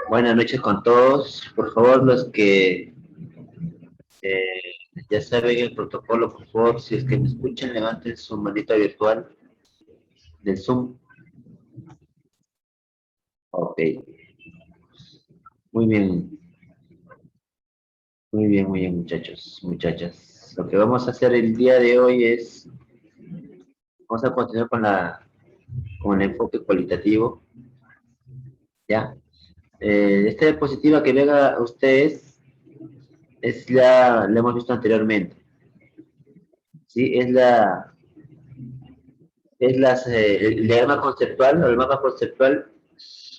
Buenas noches con todos. Por favor, los que eh, ya saben el protocolo, por favor, si es que me escuchan, levanten su manita virtual del Zoom. Ok, muy bien, muy bien, muchachos, muchachas. Lo que vamos a hacer el día de hoy es, vamos a continuar con el enfoque cualitativo, ¿ya? Esta diapositiva que ven a ustedes la hemos visto anteriormente, ¿sí? El diagrama conceptual, o el mapa conceptual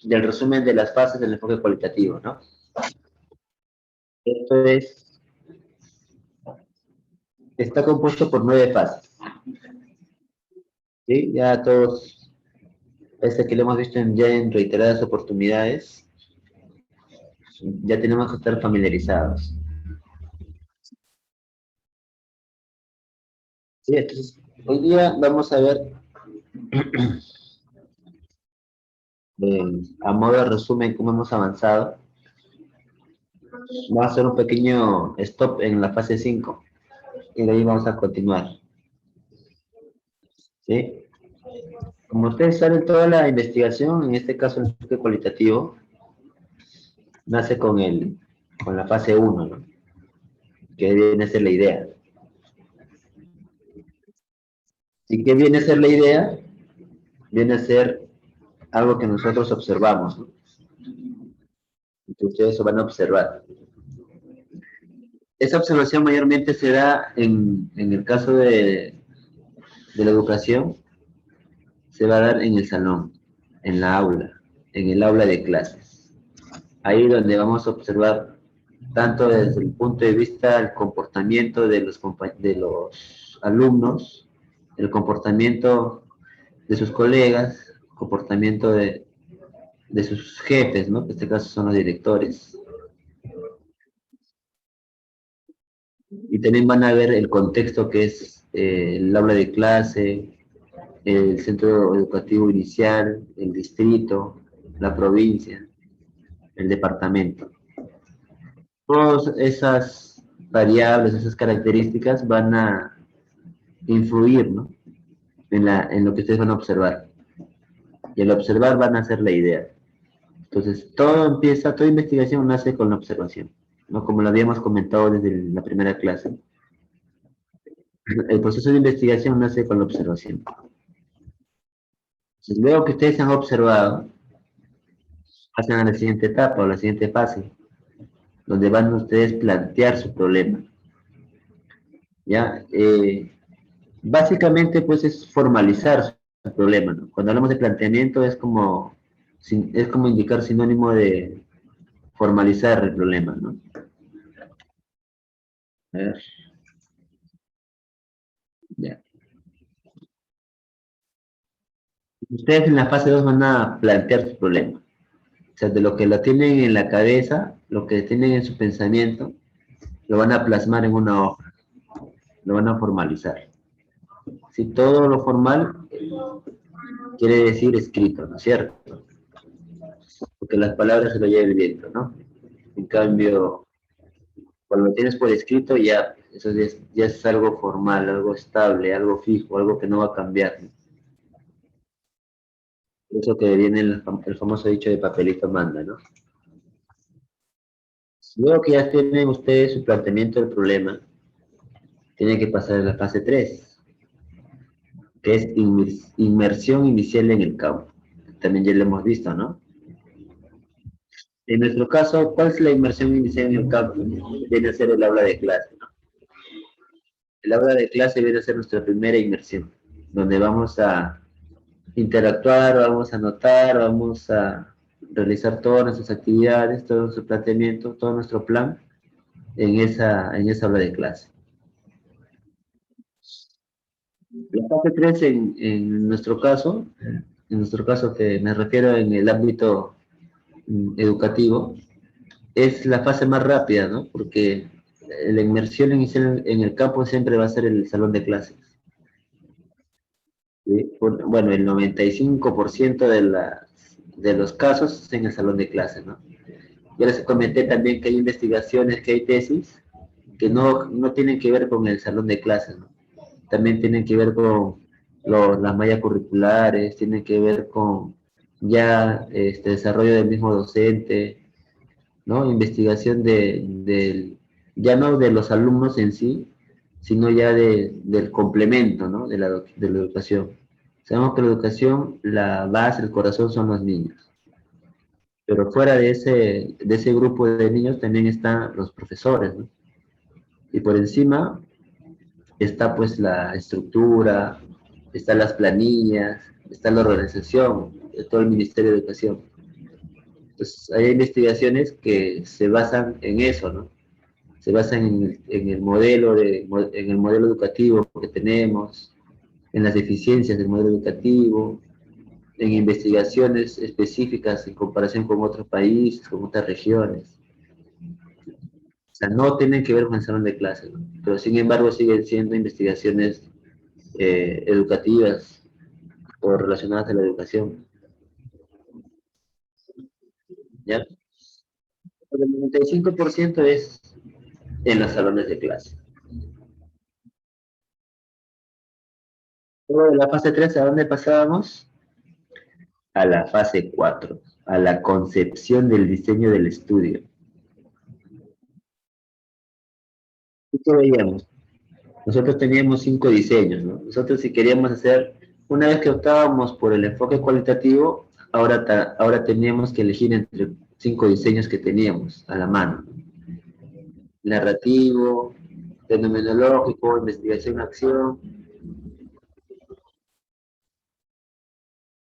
del resumen de las fases del enfoque cualitativo, ¿no? Esto está compuesto por 9 fases, ¿sí? Ya todos, que lo hemos visto ya en reiteradas oportunidades, ya tenemos que estar familiarizados, ¿sí? Entonces, hoy día vamos a ver, a modo de resumen, cómo hemos avanzado. Vamos a hacer un pequeño stop en la fase 5 y de ahí vamos a continuar, ¿sí? Como ustedes saben, toda la investigación, en este caso el enfoque cualitativo, nace con la fase 1, ¿no? Que viene a ser la idea. ¿Y qué viene a ser la idea? Viene a ser algo que nosotros observamos, ¿no? Y que ustedes van a observar. Esa observación mayormente se da en el caso de la educación, se va a dar en el salón, en la aula, en el aula de clases. Ahí donde vamos a observar tanto desde el punto de vista del comportamiento de los alumnos, el comportamiento de sus colegas, comportamiento de sus jefes, ¿no? En este caso son los directores. Y también van a ver el contexto que es el aula de clase, el centro educativo inicial, el distrito, la provincia, el departamento. Todas esas variables, esas características van a influir, ¿no? En lo que ustedes van a observar. Y al observar van a hacer la idea. Entonces, toda investigación nace con la observación, ¿no? Como lo habíamos comentado desde la primera clase. El proceso de investigación nace con la observación. Entonces, luego que ustedes han observado, pasan a la siguiente etapa o la siguiente fase, donde van ustedes a plantear su problema. ¿Ya? Básicamente, pues, es formalizar su problema, ¿no? Cuando hablamos de planteamiento es como indicar sinónimo de formalizar el problema, ¿no? A ver, ya. Ustedes en la fase 2 van a plantear su problema. O sea, de lo que lo tienen en la cabeza, lo que tienen en su pensamiento, lo van a plasmar en una hoja, lo van a formalizar. Si todo lo formal quiere decir escrito, ¿no es cierto? Porque las palabras se lo lleva el viento, ¿no? En cambio, cuando lo tienes por escrito, ya, eso ya es algo formal, algo estable, algo fijo, algo que no va a cambiar, ¿no? Eso que viene el famoso dicho de papelito manda, ¿no? Luego que ya tienen ustedes su planteamiento del problema, tienen que pasar a la fase 3, que es inmersión inicial en el campo. También ya lo hemos visto, ¿no? En nuestro caso, ¿cuál es la inmersión inicial en el campo? Viene a ser el aula de clase, ¿no? El aula de clase viene a ser nuestra primera inmersión, donde vamos a interactuar, vamos a anotar, vamos a realizar todas nuestras actividades, todo nuestro planteamiento, todo nuestro plan en esa aula de clase. La fase 3 en nuestro caso que me refiero en el ámbito educativo, es la fase más rápida, ¿no? Porque la inmersión inicial en el campo siempre va a ser el salón de clases. ¿Sí? Bueno, el 95% de los casos en el salón de clase, ¿no? Ya les comenté también que hay investigaciones, que hay tesis, que no tienen que ver con el salón de clases, ¿no? También tienen que ver con las mallas curriculares, tienen que ver con ya desarrollo del mismo docente, ¿no? Investigación ya no de los alumnos en sí, sino ya del complemento, ¿no? De la educación. Sabemos que la educación, la base, el corazón son los niños, pero fuera de ese grupo de niños también están los profesores, ¿no? Y por encima está pues la estructura, están las planillas, está la organización, todo el Ministerio de Educación. Entonces, hay investigaciones que se basan en eso, ¿no? Se basan en el modelo en el modelo educativo que tenemos, en las deficiencias del modelo educativo, en investigaciones específicas en comparación con otros países, con otras regiones. O sea, no tienen que ver con el salón de clases, ¿no? Pero sin embargo siguen siendo investigaciones educativas o relacionadas a la educación, ¿ya? El 95% es en los salones de clase. Luego de la fase 3, ¿a dónde pasábamos? A la fase 4, a la concepción del diseño del estudio. ¿Y qué veíamos? Nosotros teníamos 5 diseños, ¿no? Nosotros si queríamos hacer, una vez que optábamos por el enfoque cualitativo, ahora teníamos que elegir entre 5 diseños que teníamos a la mano. Narrativo, fenomenológico, investigación-acción.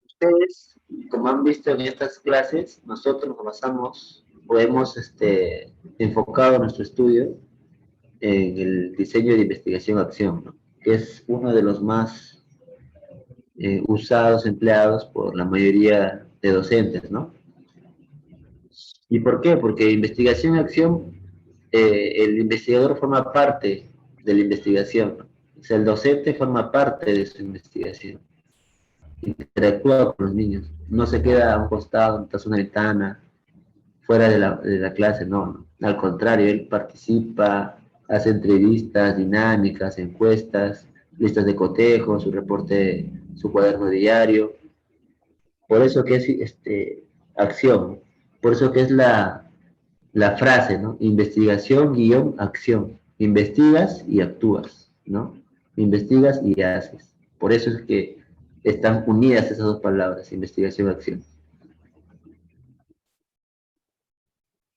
Ustedes, como han visto en estas clases, nosotros nos basamos o hemos enfocado nuestro estudio en el diseño de investigación-acción, ¿no? Que es uno de los más usados, empleados por la mayoría de docentes, ¿no? ¿Y por qué? Porque investigación-acción, el investigador forma parte de la investigación, ¿no? O sea, el docente forma parte de su investigación, interactúa con los niños, no se queda a un costado, tras una ventana, fuera de la clase, no. Al contrario, él participa, hace entrevistas, dinámicas, encuestas, listas de cotejo, su reporte, su cuaderno diario. Por eso que es acción, por eso que es la frase, ¿no? Investigación, guión, acción. Investigas y actúas, ¿no? Investigas y haces. Por eso es que están unidas esas dos palabras, investigación y acción.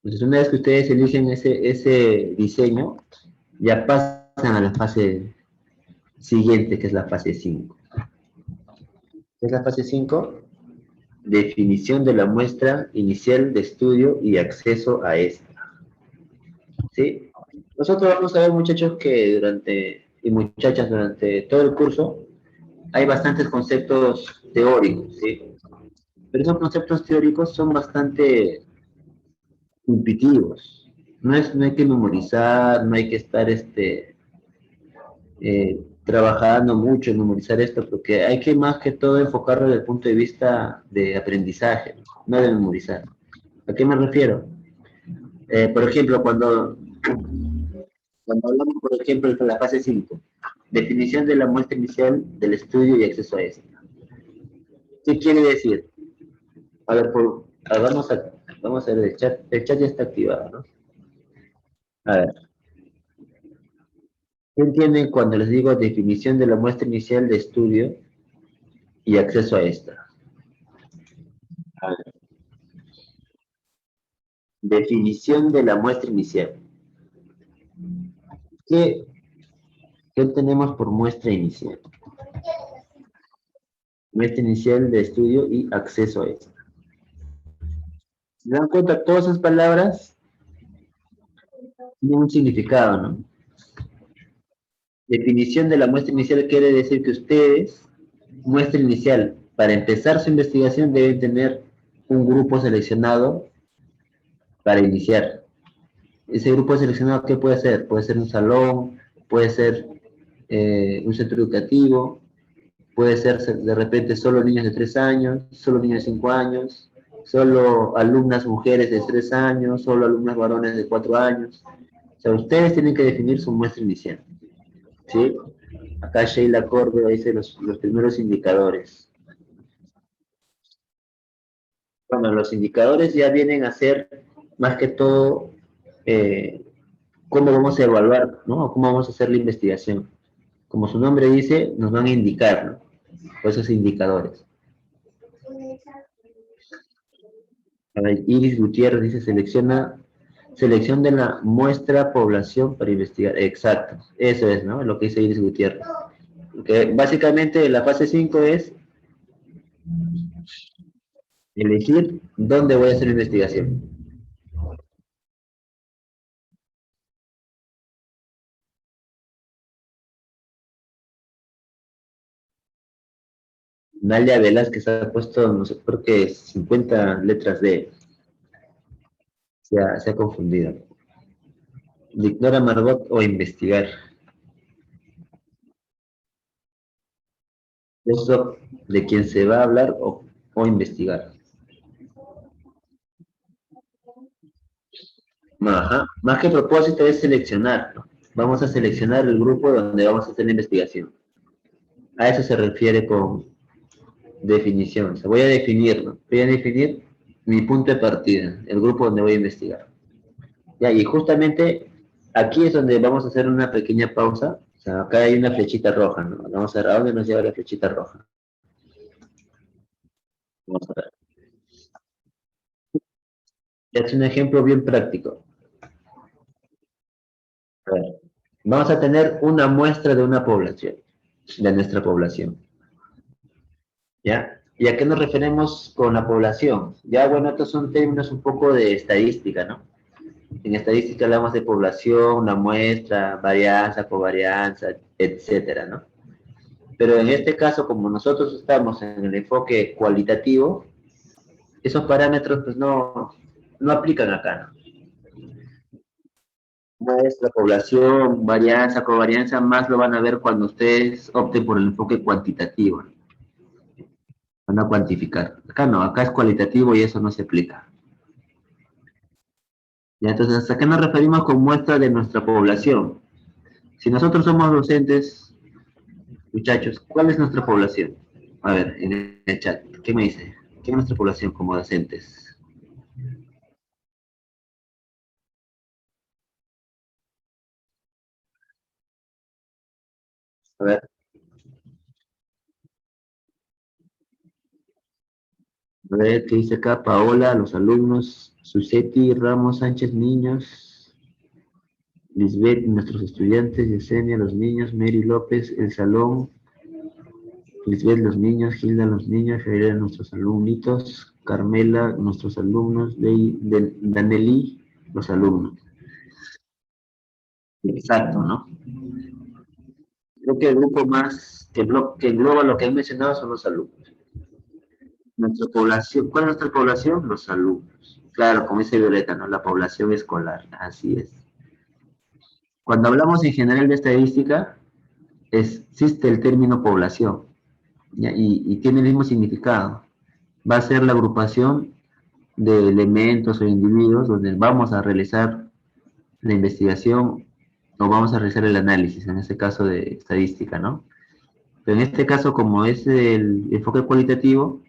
Entonces, una vez que ustedes eligen ese diseño, ya pasan a la fase siguiente, que es la fase 5. ¿Qué es la fase 5? Definición de la muestra inicial de estudio y acceso a esta. ¿Sí? Nosotros vamos a ver, muchachos, y muchachas, durante todo el curso, hay bastantes conceptos teóricos, ¿sí? Pero esos conceptos teóricos son bastante intuitivos. No hay que memorizar, no hay que estar trabajando mucho en memorizar esto, porque hay que más que todo enfocarlo desde el punto de vista de aprendizaje, no de memorizar. ¿A qué me refiero? Por ejemplo, cuando hablamos, por ejemplo, de la fase 5, definición de la muestra inicial del estudio y acceso a esta. ¿Qué quiere decir? A ver, vamos a ver, el chat ya está activado, ¿no? A ver, ¿qué entienden cuando les digo definición de la muestra inicial de estudio y acceso a esta? A ver, definición de la muestra inicial. ¿Qué, ¿Qué tenemos por muestra inicial? Muestra inicial de estudio y acceso a esta. ¿Se dan cuenta? Todas esas palabras tienen un significado, ¿no? Definición de la muestra inicial quiere decir que ustedes, muestra inicial, para empezar su investigación deben tener un grupo seleccionado para iniciar. Ese grupo seleccionado, ¿qué puede ser? Puede ser un salón, puede ser un centro educativo, puede ser de repente solo niños de 3 años, solo niños de 5 años, solo alumnas mujeres de 3 años, solo alumnas varones de 4 años. O sea, ustedes tienen que definir su muestra inicial, ¿sí? Acá Sheila Córdoba dice los primeros indicadores. Bueno, los indicadores ya vienen a ser más que todo eh, cómo vamos a evaluar, ¿no? Cómo vamos a hacer la investigación. Como su nombre dice, nos van a indicar, ¿no? Por esos indicadores. A ver, Iris Gutiérrez dice, selección de la muestra población para investigar. Exacto, eso es, ¿no? Lo que dice Iris Gutiérrez. Que básicamente la fase 5 es elegir dónde voy a hacer la investigación. Nalia Velázquez ha puesto, no sé por qué, 50 letras D. Se ha confundido. Ignora Margot o investigar. Eso de quién se va a hablar o investigar. Ajá. Más que propósito es seleccionar, ¿no? Vamos a seleccionar el grupo donde vamos a hacer la investigación. A eso se refiere con definición. O sea, voy a definir, ¿no? Voy a definir mi punto de partida, el grupo donde voy a investigar. Ya, y justamente aquí es donde vamos a hacer una pequeña pausa. O sea, acá hay una flechita roja, ¿no? Vamos a ver a dónde nos lleva la flechita roja. Vamos a ver. Es un ejemplo bien práctico. A ver, vamos a tener una muestra de una población, de nuestra población. ¿Ya? ¿Y a qué nos referimos con la población? Ya, bueno, estos son términos un poco de estadística, ¿no? En estadística hablamos de población, una muestra, varianza, covarianza, etcétera, ¿no? Pero en este caso, como nosotros estamos en el enfoque cualitativo, esos parámetros pues no aplican acá, ¿no? Muestra, población, varianza, covarianza, más lo van a ver cuando ustedes opten por el enfoque cuantitativo, ¿no? Van a cuantificar. Acá no, acá es cualitativo y eso no se aplica. Ya, entonces, ¿hasta qué nos referimos con muestra de nuestra población? Si nosotros somos docentes, muchachos, ¿cuál es nuestra población? A ver, en el chat, ¿qué me dice? ¿Qué es nuestra población como docentes? A ver, ¿qué dice acá? Paola, los alumnos, Susetti, Ramos, Sánchez, niños, Lisbeth, nuestros estudiantes, Yesenia, los niños, Mary López, el salón, Lisbeth, los niños, Gilda, los niños, Javier, nuestros alumnitos, Carmela, nuestros alumnos, Danelí, los alumnos. Exacto, ¿no? Creo que el grupo más que engloba lo que he mencionado son los alumnos. Nuestra población, ¿cuál es nuestra población? Los alumnos. Claro, como dice Violeta, ¿no? La población escolar, así es. Cuando hablamos en general de estadística, existe el término población, ¿ya? Y tiene el mismo significado. Va a ser la agrupación de elementos o individuos donde vamos a realizar la investigación o vamos a realizar el análisis, en este caso de estadística, ¿no? Pero en este caso, como es el enfoque cualitativo,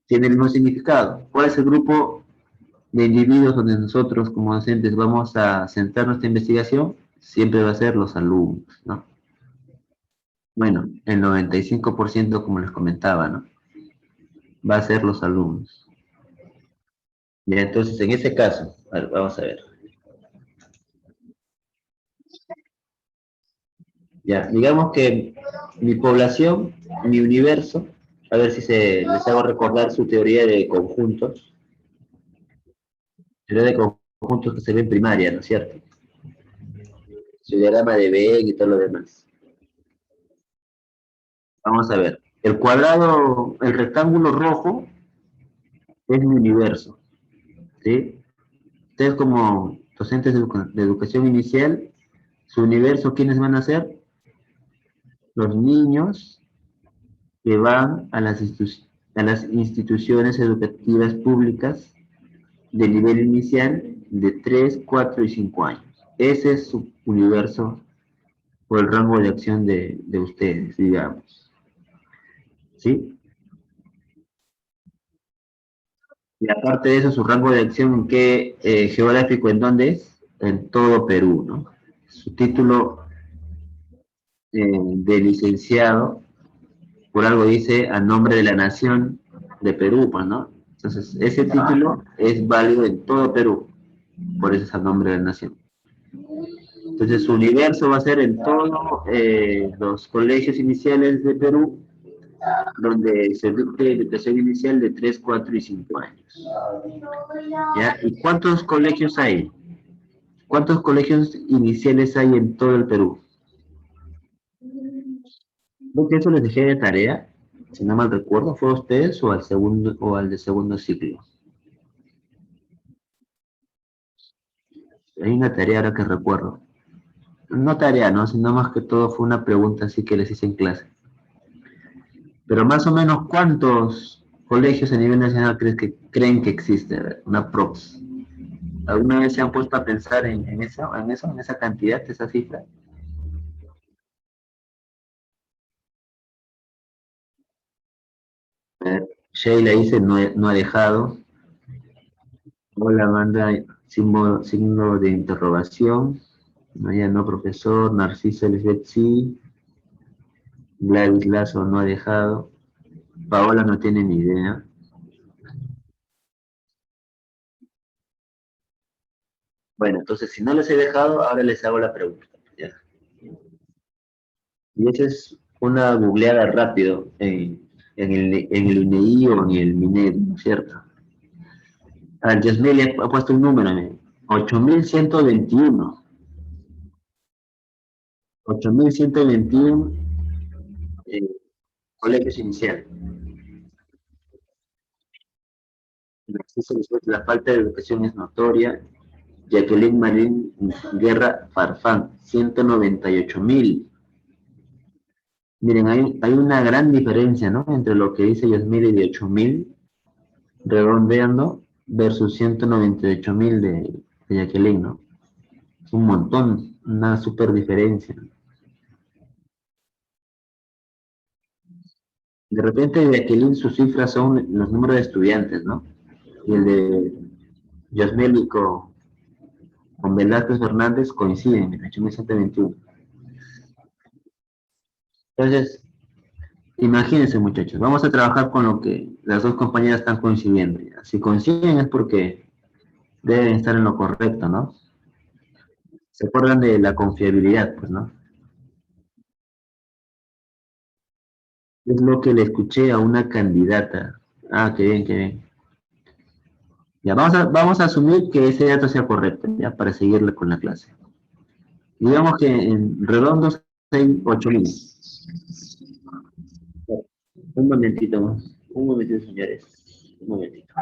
tiene el mismo significado. ¿Cuál es el grupo de individuos donde nosotros como docentes vamos a centrar nuestra investigación? Siempre va a ser los alumnos, ¿no? Bueno, el 95% como les comentaba, ¿no? Va a ser los alumnos. Ya, entonces, en ese caso, a ver, vamos a ver. Ya, digamos que mi población, mi universo, a ver si les hago recordar su teoría de conjuntos, teoría de conjuntos que se ve en primaria, ¿no es cierto? Su diagrama de Venn y todo lo demás. Vamos a ver. El cuadrado, el rectángulo rojo es mi universo, ¿sí? Ustedes como docentes de educación inicial, su universo, ¿quiénes van a ser? Los niños que van a las a las instituciones educativas públicas de nivel inicial de 3, 4 y 5 años. Ese es su universo o el rango de acción de ustedes, digamos. ¿Sí? Y aparte de eso, su rango de acción en qué geográfico, ¿en dónde es? En todo Perú, ¿no? Su título de licenciado, por algo dice a nombre de la nación de Perú, pues, ¿no? Entonces, ese título es válido en todo Perú, por eso es a nombre de la nación. Entonces, su universo va a ser en todos los colegios iniciales de Perú, donde se dicte educación inicial de 3, 4 y 5 años. ¿Ya? ¿Y cuántos colegios hay? ¿Cuántos colegios iniciales hay en todo el Perú? Creo que eso les dejé de tarea, si no mal recuerdo, ¿fue a ustedes o al segundo o al de segundo ciclo? Hay una tarea ahora que recuerdo. No tarea, ¿no? Sino más que todo fue una pregunta así que les hice en clase. Pero más o menos, ¿cuántos colegios a nivel nacional creen que existe? A ver, una prox. ¿Alguna vez se han puesto a pensar en esa cantidad, esa cifra? A ver, Sheila dice, no ha dejado. Hola, manda signo de interrogación. No, ya no, profesor. Narciso Elizabeth sí. Gladys Lazo no ha dejado. Paola no tiene ni idea. Bueno, entonces si no les he dejado, ahora les hago la pregunta. ¿Ya? Y esa es una googleada rápido en el INEI o en el MINED, ¿no es cierto? Al Yasmil le ha puesto un número, 8.121. 8.121 eh, colegios iniciales. La falta de educación es notoria. Jacqueline Marín Guerra Farfán, 198.000. Miren, hay una gran diferencia, ¿no? Entre lo que dice Yasmil y de 8.000, redondeando, versus 198.000 de Jacqueline, ¿no? Es un montón, una super diferencia. De repente, Jacqueline, sus cifras son los números de estudiantes, ¿no? Y el de Yasmil con Velázquez Fernández coinciden, en 8.121. Entonces, imagínense, muchachos, vamos a trabajar con lo que las dos compañeras están coincidiendo. ¿Ya? Si coinciden es porque deben estar en lo correcto, ¿no? Se acuerdan de la confiabilidad, pues, ¿no? Es lo que le escuché a una candidata. Ah, qué bien, qué bien. Ya, vamos a asumir que ese dato sea correcto, ya, para seguirle con la clase. Digamos que en redondos hay 8.000. Un momentito más. Un momentito, señores. Un momentito.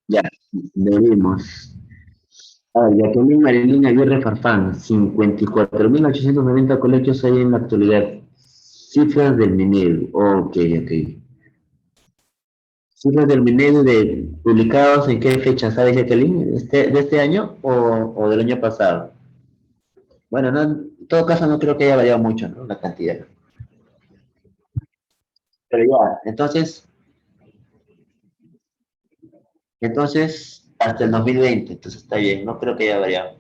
Ya, medimos. A ver, Jacqueline Marilyn Aguirre Farfán, 54.890 colegios hay en la actualidad. Cifras del Minedu. Ok, ok. Cifras del Minedu publicados en qué fecha, ¿sabes, Jacqueline? ¿De este año o del año pasado? Bueno, no, en todo caso no creo que haya variado mucho, ¿no? La cantidad. Pero ya, entonces hasta el 2020, entonces está bien, no creo que haya variado.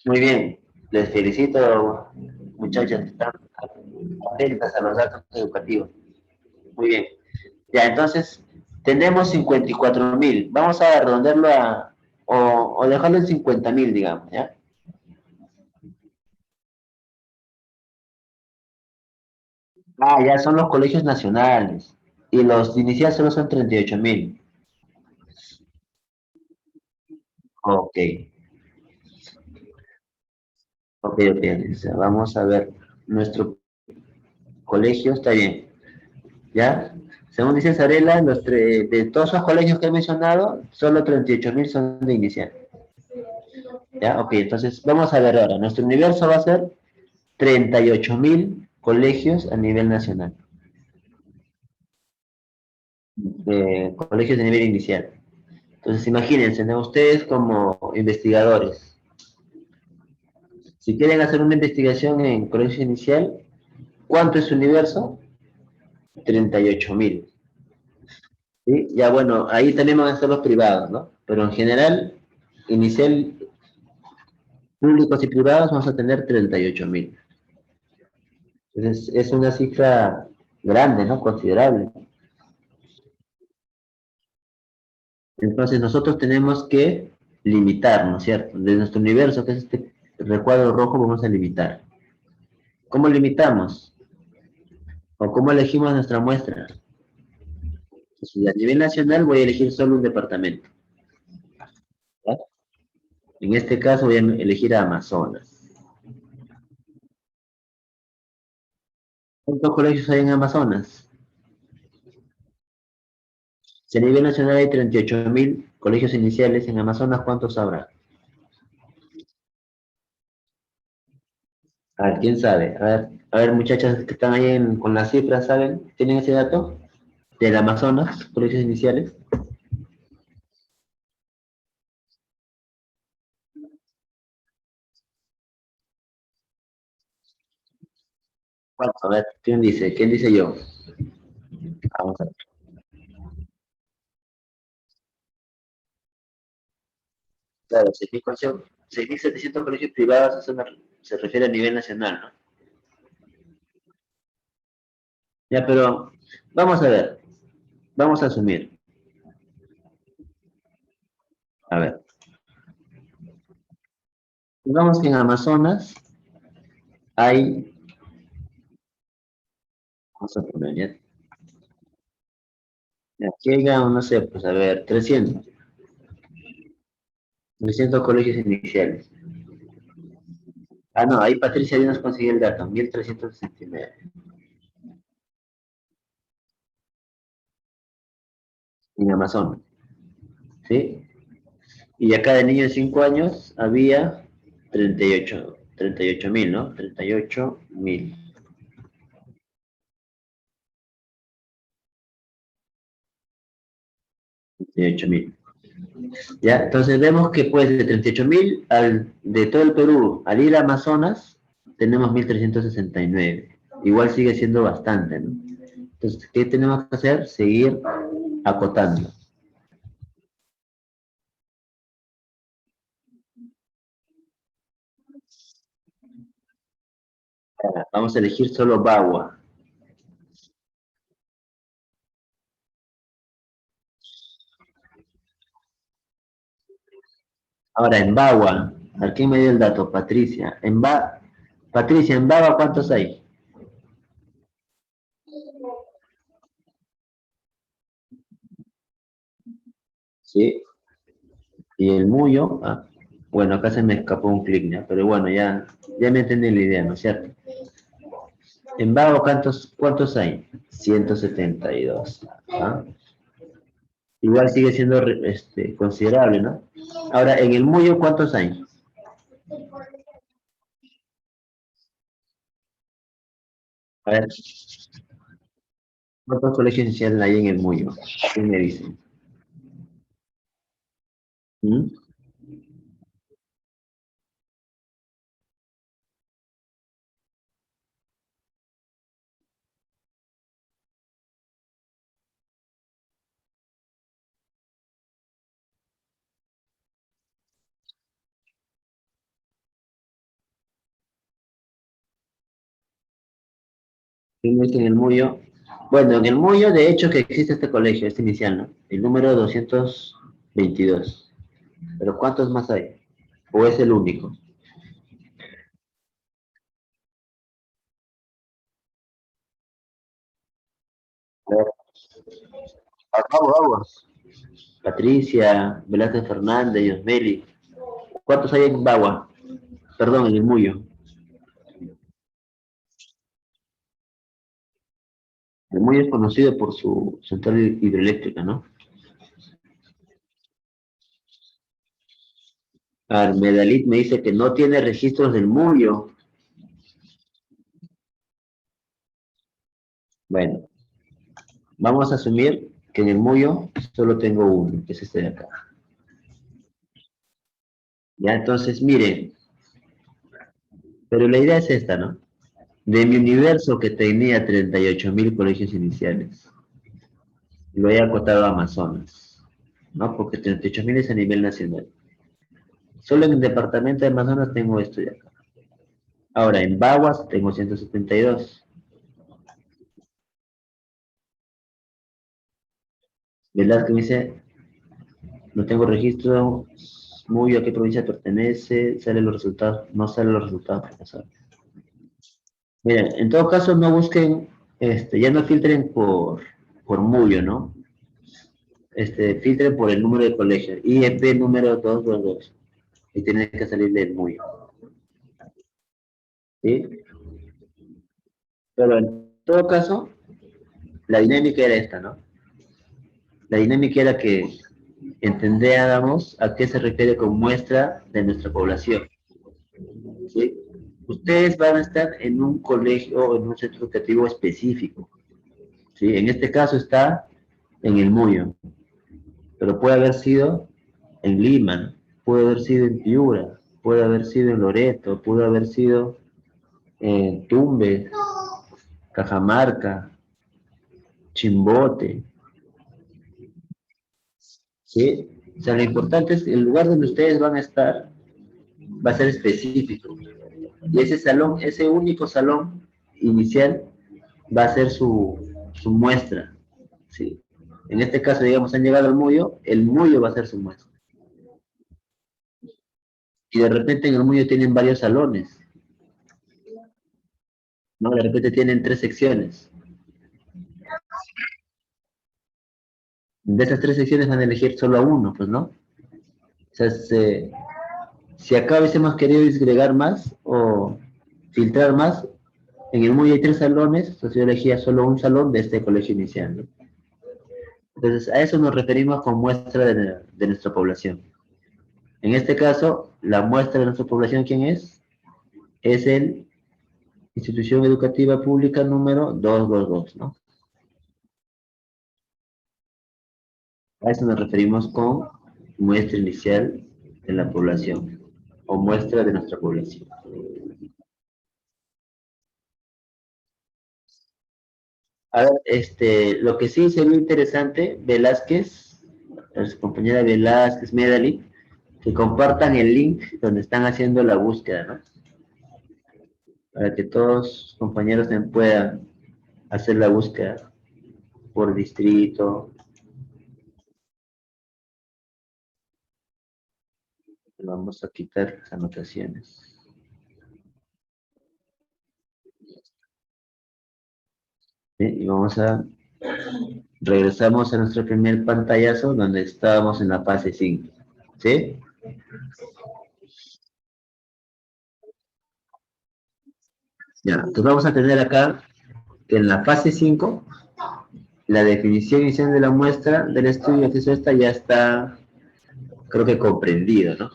Muy bien, les felicito, muchachas, están atentas a los datos educativos. Muy bien. Ya, entonces, tenemos 54.000. Vamos a redondearlo o dejarlo en 50.000, digamos, ¿ya? Ah, ya son los colegios nacionales. Y los iniciales solo son 38.000. Ok, ok. O sea, vamos a ver. Nuestro colegio está bien, ¿ya? Según dice Sarela, de todos los colegios que he mencionado, solo 38.000 son de inicial. ¿Ya? Ok, entonces vamos a ver ahora. Nuestro universo va a ser 38.000 colegios a nivel nacional. Colegios de nivel inicial. Entonces, imagínense, ¿no? Ustedes como investigadores, si quieren hacer una investigación en colegio inicial, ¿cuánto es su universo? 38.000. ¿Sí? Ya bueno, ahí también van a ser los privados, ¿no? Pero en general, inicial, públicos y privados, vamos a tener 38.000. Entonces, es una cifra grande, ¿no? Considerable. Entonces, nosotros tenemos que limitar, ¿no es cierto? De nuestro universo, que es este recuadro rojo, vamos a limitar. ¿Cómo limitamos? ¿O cómo elegimos nuestra muestra? Si a nivel nacional voy a elegir solo un departamento, ¿ya? En este caso voy a elegir a Amazonas. ¿Cuántos colegios hay en Amazonas? Si a nivel nacional hay 38.000 colegios iniciales, en Amazonas, ¿cuántos habrá? A ver, ¿quién sabe? A ver, muchachas que están ahí con las cifras, ¿saben? ¿Tienen ese dato? Del Amazonas, colegios iniciales. ¿Cuántos? A ver, ¿quién dice? ¿Quién dice yo? Vamos a ver. Claro, 6.700 colegios privados, eso se refiere a nivel nacional, ¿no? Ya, pero vamos a ver, vamos a asumir. A ver, digamos que en Amazonas hay, vamos a poner ya, aquí hay, no sé, pues a ver, 300 colegios iniciales. Ah, no, ahí Patricia ya nos consiguió el dato, 1.369 en Amazonas, ¿sí? Y acá de niños de 5 años había 38.000, ¿no? 38.000. 38.000. Ya, entonces vemos que pues de 38.000 de todo el Perú al ir a Amazonas, tenemos 1.369. Igual sigue siendo bastante, ¿no? Entonces, ¿qué tenemos que hacer? Seguir acotando. Vamos a elegir solo Bagua. Ahora, en Bagua, ¿a quién me dio el dato? Patricia. Patricia, en Bagua, ¿cuántos hay? Sí. Y el Muyo, bueno, acá se me escapó un clic, ¿ya? Pero bueno, ya me entendí la idea, ¿no es cierto? En Bagua, ¿cuántos hay? 172. ¿Ah? igual sigue siendo considerable, ¿no? Ahora, en el Muyo, ¿cuántos hay? A ver, ¿cuántos colegios iniciales hay en el Muyo? ¿Qué me dicen? ¿Mm? ¿Qué me dicen en el Muyo? Bueno, en el Muyo, de hecho, que existe este colegio, este inicial, ¿no? El número 222. Pero ¿cuántos más hay? ¿O es el único? A ver, vamos, vamos. Patricia, Velázquez Fernández, Yosmeli. ¿Cuántos hay en Bagua? Perdón, en el Muyo. El Muyo es conocido por su central hidroeléctrica, ¿no? Medalit me dice que no tiene registros del Muyo. Bueno, vamos a asumir que en el Muyo solo tengo uno, que es este de acá. Ya, entonces, miren, pero la idea es esta, ¿no? De mi universo que tenía 38.000 colegios iniciales, lo he acotado a Amazonas, ¿no? Porque 38.000 es a nivel nacional. Solo en el departamento de Amazonas tengo esto de acá. Ahora, en Baguas tengo 172. Velázquez me dice, no tengo registro, muy a qué provincia pertenece, salen los resultados, no salen los resultados, profesor. Miren, en todo caso no busquen, ya no filtren por Muyo, ¿no? Filtren por el número de colegio, IEP número 222, y tienen que salir del Muyo, ¿sí? Pero en todo caso, la dinámica era esta, ¿no? La dinámica era que entendíamos a qué se refiere con muestra de nuestra población, ¿sí? Ustedes van a estar en un colegio o en un centro educativo específico, ¿sí? En este caso está en el Muyo, pero puede haber sido en Lima, ¿no? Puede haber sido en Piura, puede haber sido en Loreto, puede haber sido en Tumbes, Cajamarca, Chimbote, ¿sí? O sea, lo importante es que el lugar donde ustedes van a estar va a ser específico. Y ese salón, ese único salón inicial va a ser su muestra, ¿sí? En este caso, digamos, han llegado al Muyo, el Muyo va a ser su muestra. Y de repente en el Muyo tienen varios salones, ¿no? De repente tienen 3 secciones. De esas 3 secciones van a elegir solo a uno, pues, ¿no? O sea, si acá hubiésemos querido disgregar más o filtrar más, en el Muyo hay 3 salones, entonces yo elegía solo un salón de este colegio inicial, ¿no? Entonces, a eso nos referimos con muestra de nuestra población. En este caso, la muestra de nuestra población, ¿quién es? Es el Institución Educativa Pública número 222, ¿no? A eso nos referimos con muestra inicial de la población o muestra de nuestra población. A ver, lo que sí sería interesante, Velázquez, su compañera Velázquez Medali, que compartan el link donde están haciendo la búsqueda, ¿no? Para que todos los compañeros también puedan hacer la búsqueda por distrito. Vamos a quitar las anotaciones. ¿Sí? Y vamos a regresamos a nuestro primer pantallazo donde estábamos en la fase 5. ¿Sí? Ya, entonces vamos a tener acá que en la fase 5 La definición inicial de la muestra del estudio, que es esta, ya está, creo que comprendido, ¿no?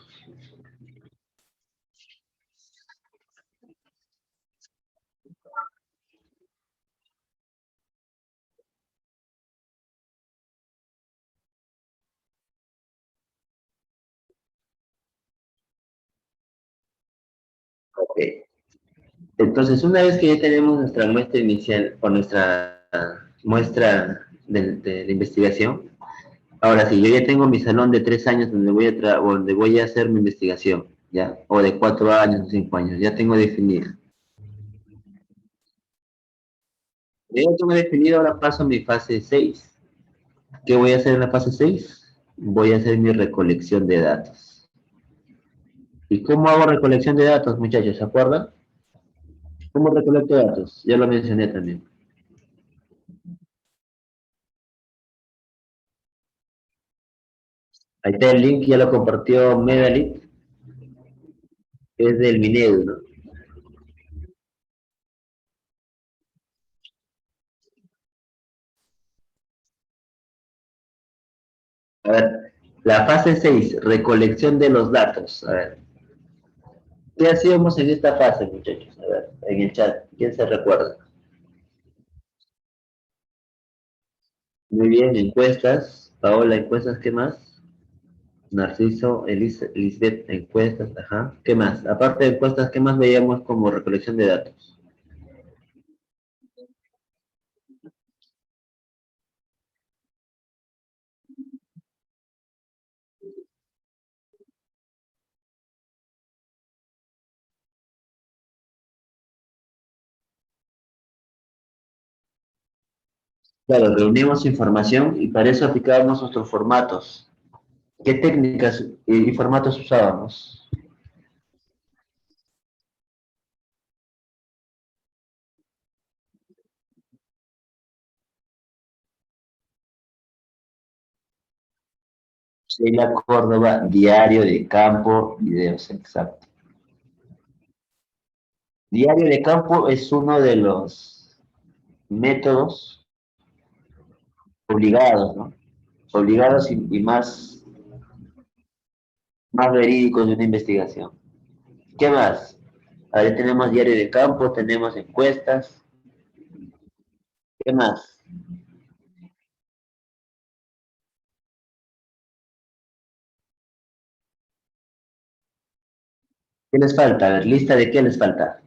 Ok. Entonces, una vez que ya tenemos nuestra muestra inicial o nuestra muestra de la investigación, ahora sí, yo ya tengo mi salón de 3 años donde donde voy a hacer mi investigación, ¿ya? O de 4 años o 5 años, ya tengo definido. Ya tengo definido, ahora paso a mi fase 6. ¿Qué voy a hacer en la fase 6? Voy a hacer mi recolección de datos. ¿Y cómo hago recolección de datos, muchachos? ¿Se acuerdan? ¿Cómo recolecto datos? Ya lo mencioné también. Ahí está el link, ya lo compartió Medalit, es del Minedu, ¿no? A ver, la fase 6, recolección de los datos. A ver, ¿qué hacíamos en esta fase, muchachos? A ver, en el chat, ¿quién se recuerda? Muy bien, encuestas. Paola, encuestas, ¿qué más? Narciso, Lisbeth, encuestas, ajá. ¿Qué más? Aparte de encuestas, ¿qué más veíamos como recolección de datos? Claro, reunimos información y para eso aplicábamos nuestros formatos. ¿Qué técnicas y formatos usábamos? Sheila Córdoba, Diario de Campo, videos, exacto. Diario de Campo es uno de los métodos obligados, ¿no? Obligados y más verídicos de una investigación. ¿Qué más? Ahí tenemos diario de campo, tenemos encuestas. ¿Qué más? ¿Qué les falta? A ver, lista de qué les falta.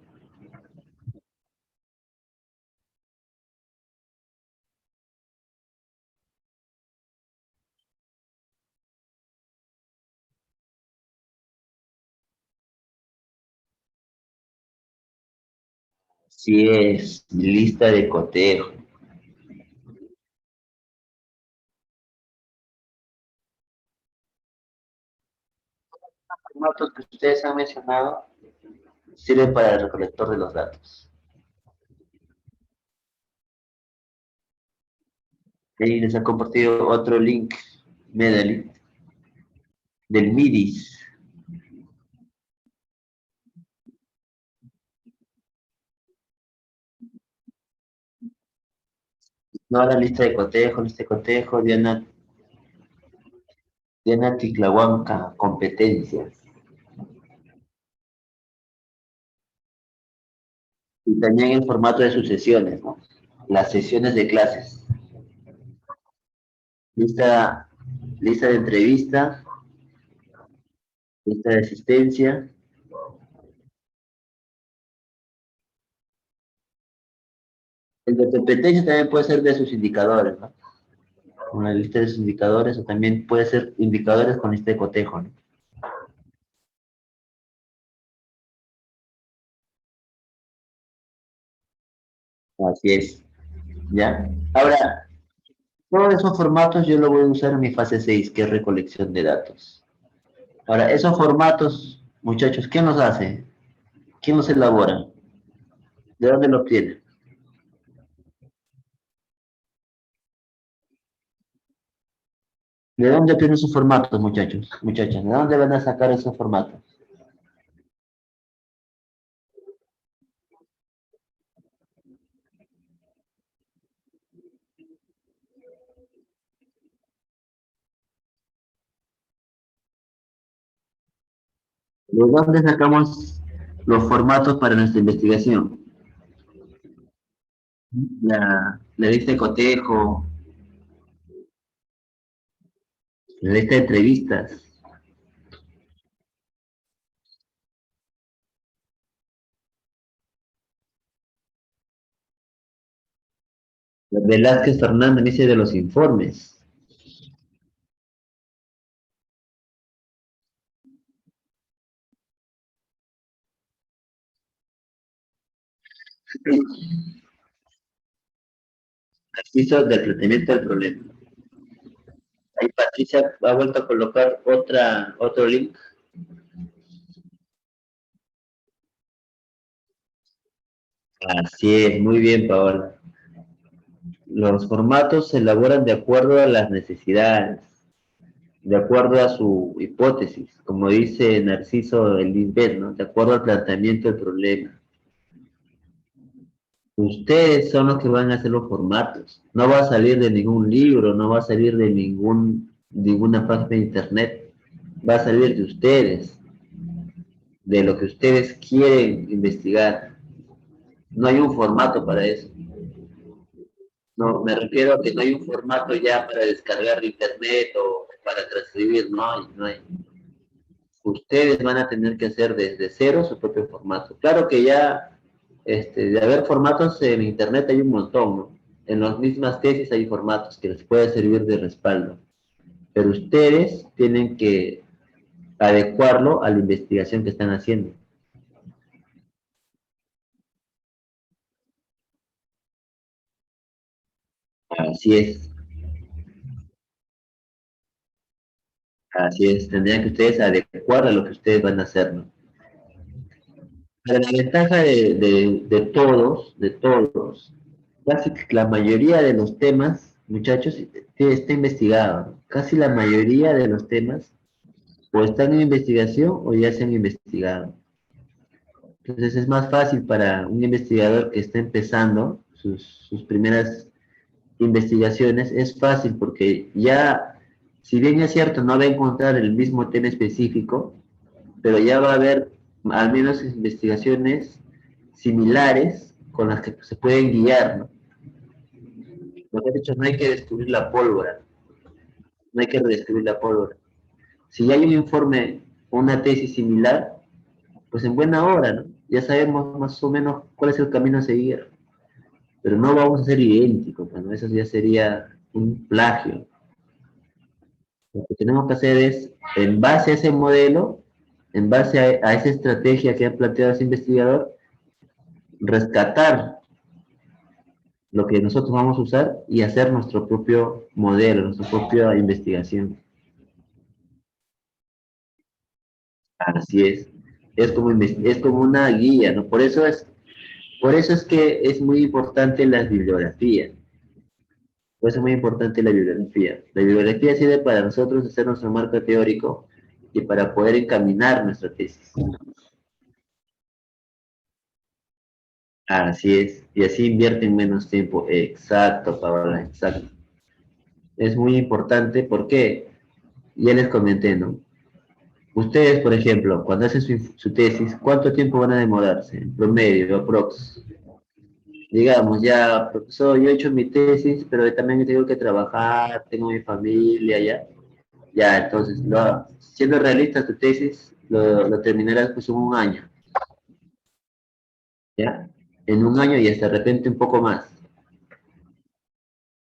Si es lista de cotejo. Los formatos que ustedes han mencionado sirven para el recolector de los datos. Y les ha compartido otro link, Medellín, del MIDIS. No, la lista de cotejo, Diana Ticlahuanca, competencias. Y también el formato de sus sesiones, ¿no? Las sesiones de clases. Lista, lista de entrevista, lista de asistencia. El de competencia también puede ser de sus indicadores, ¿no? Una lista de sus indicadores o también puede ser indicadores con lista de cotejo, ¿no? Así es, ¿ya? Ahora, todos esos formatos yo lo voy a usar en mi fase 6, que es recolección de datos. Ahora, esos formatos, muchachos, ¿quién los hace? ¿Quién los elabora? ¿De dónde los obtiene? ¿De dónde obtienen esos formatos, muchachos? Muchachas, ¿de dónde van a sacar esos formatos? ¿De dónde sacamos los formatos para nuestra investigación? La lista de cotejo, la lista de entrevistas. Velázquez Fernández dice de los informes. Hizo del planteamiento del problema. Ahí Patricia ha vuelto a colocar otro link. Así es, muy bien, Paola. Los formatos se elaboran de acuerdo a las necesidades, de acuerdo a su hipótesis, como dice Narciso Elizabeth, ¿no? De acuerdo al planteamiento del problema. Ustedes son los que van a hacer los formatos. No va a salir de ningún libro, no va a salir de ninguna página de internet. Va a salir de ustedes, de lo que ustedes quieren investigar. No hay un formato para eso. No, me refiero a que no hay un formato ya para descargar de internet o para transcribir, no hay. Ustedes van a tener que hacer desde cero su propio formato. Claro que ya, de haber formatos en internet hay un montón, ¿no? En las mismas tesis hay formatos que les puede servir de respaldo, pero ustedes tienen que adecuarlo a la investigación que están haciendo. Así es, así es. Tendrían que ustedes adecuar a lo que ustedes van a hacer, ¿no? Pero la ventaja de todos, casi que la mayoría de los temas, muchachos, está investigado, ¿no? Casi la mayoría de los temas o están en investigación o ya se han investigado. Entonces es más fácil para un investigador que está empezando sus primeras investigaciones, es fácil porque ya, si bien es cierto, no va a encontrar el mismo tema específico, pero ya va a haber al menos investigaciones similares con las que se pueden guiar, ¿no? Lo que he dicho, no hay que descubrir la pólvora, no hay que redescubrir la pólvora. Si hay un informe o una tesis similar, pues en buena hora, ¿no? Ya sabemos más o menos cuál es el camino a seguir, pero no vamos a ser idénticos, bueno, eso ya sería un plagio. Lo que tenemos que hacer es, en base a ese modelo, en base a esa estrategia que ha planteado ese investigador, rescatar lo que nosotros vamos a usar y hacer nuestro propio modelo, nuestra propia investigación. Así es como una guía, ¿no? Por eso es que es muy importante las bibliografías. Por eso es muy importante la bibliografía. La bibliografía sirve para nosotros hacer nuestro marco teórico y para poder encaminar nuestra tesis. Así es, y así invierten menos tiempo. Exacto, Paola, exacto. Es muy importante porque ya les comenté, ¿no? Ustedes, por ejemplo, cuando hacen su tesis, ¿cuánto tiempo van a demorarse? En promedio, aprox. Digamos, ya, profesor, yo he hecho mi tesis, pero también tengo que trabajar, tengo mi familia, ya. Ya, entonces, siendo realista, tu tesis lo terminarás pues en un año, ¿ya? En un año y hasta de repente un poco más.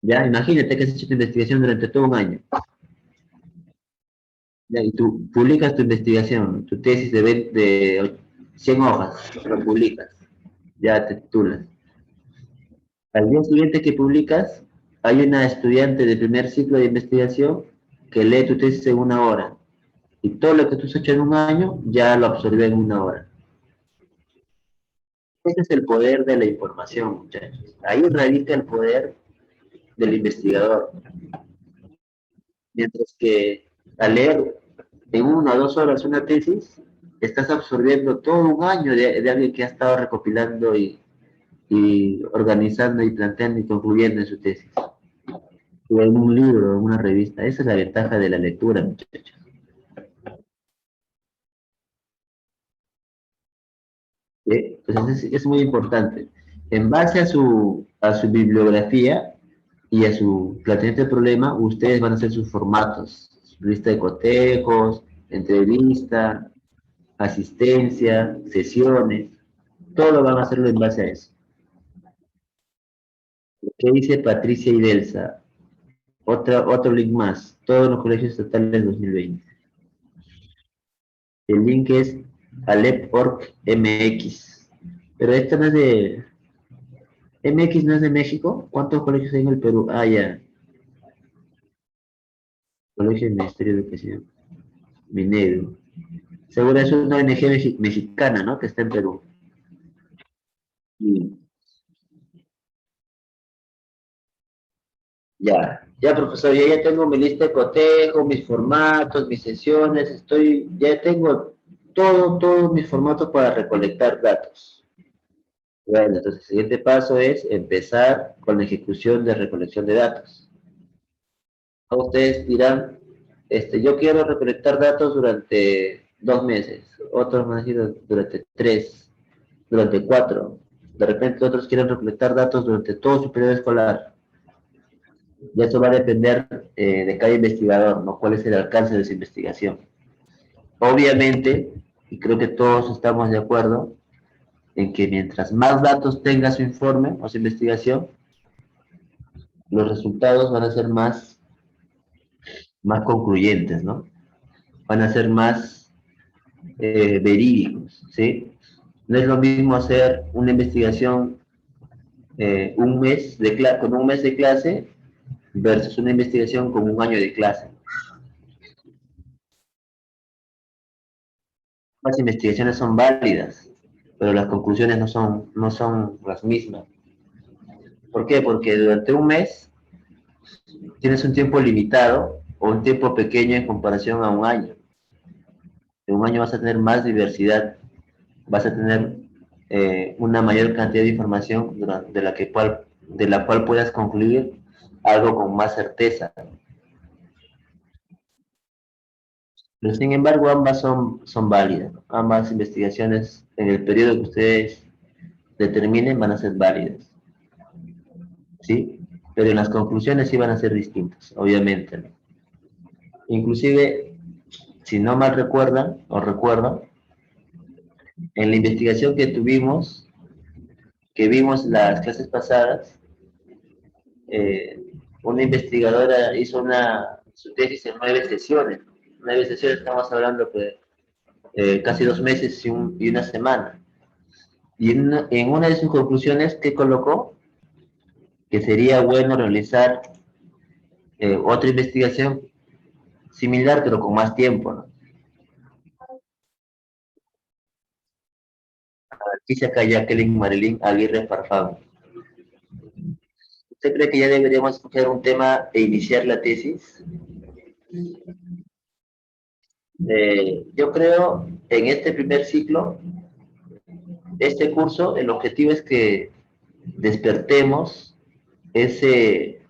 Ya, imagínate que has hecho tu investigación durante todo un año. Ya, y tú publicas tu investigación, tu tesis de 100 hojas, lo publicas, ya te titulas. Al día siguiente que publicas, hay una estudiante de primer ciclo de investigación que lee tu tesis en una hora. Y todo lo que tú has hecho en un año, ya lo absorbió en una hora. Ese es el poder de la información, muchachos. Ahí radica el poder del investigador. Mientras que al leer en 1 o 2 horas una tesis, estás absorbiendo todo un año de alguien que ha estado recopilando y organizando y planteando y concluyendo en su tesis. O en un libro, en una revista. Esa es la ventaja de la lectura, muchachos. Entonces es muy importante. En base a su bibliografía y a su planteamiento del problema, ustedes van a hacer sus formatos, su lista de cotejos, entrevista, asistencia, sesiones, todo lo van a hacerlo en base a eso. ¿Qué dice Patricia Idelsa? Otro link más, todos los colegios estatales 2020. El link es Alep.org MX. Pero esto no es de... MX no es de México. ¿Cuántos colegios hay en el Perú? Ah, ya. Colegio del Ministerio de Educación. Minedo. Seguro es una ONG mexicana, ¿no? Que está en Perú. Sí. Ya, ya profesor, ya tengo mi lista de cotejo, mis formatos, mis sesiones, ya tengo todos mis formatos para recolectar datos. Bueno, entonces el siguiente paso es empezar con la ejecución de recolección de datos. Ustedes dirán, yo quiero recolectar datos durante 2 meses, otros van a decir durante 3, durante 4. De repente otros quieren recolectar datos durante todo su periodo escolar. Y eso va a depender de cada investigador, ¿no? ¿Cuál es el alcance de su investigación? Obviamente, y creo que todos estamos de acuerdo, en que mientras más datos tenga su informe o su investigación, los resultados van a ser más concluyentes, ¿no? Van a ser más verídicos, ¿sí? No es lo mismo hacer una investigación con un mes de clase versus una investigación con un año de clase. Las investigaciones son válidas, pero las conclusiones no son las mismas. ¿Por qué? Porque durante un mes tienes un tiempo limitado o un tiempo pequeño en comparación a un año. En un año vas a tener más diversidad, vas a tener una mayor cantidad de información de la cual puedas concluir algo con más certeza. Pero sin embargo, ambas son válidas. Ambas investigaciones en el periodo que ustedes determinen van a ser válidas. ¿Sí? Pero en las conclusiones sí van a ser distintas, obviamente, ¿no? Inclusive, si no mal recuerdan o recuerdo, en la investigación que vimos las clases pasadas, eh, una investigadora hizo su tesis en 9 sesiones. 9 sesiones, estamos hablando de casi 2 meses y una semana. Y en una de sus conclusiones, ¿qué colocó? Que sería bueno realizar otra investigación similar, pero con más tiempo, ¿no? Dice acá Jacqueline Marilyn Aguirre Farfán. ¿Usted cree que ya deberíamos escoger un tema e iniciar la tesis? Yo creo en este primer ciclo, este curso, el objetivo es que despertemos ese,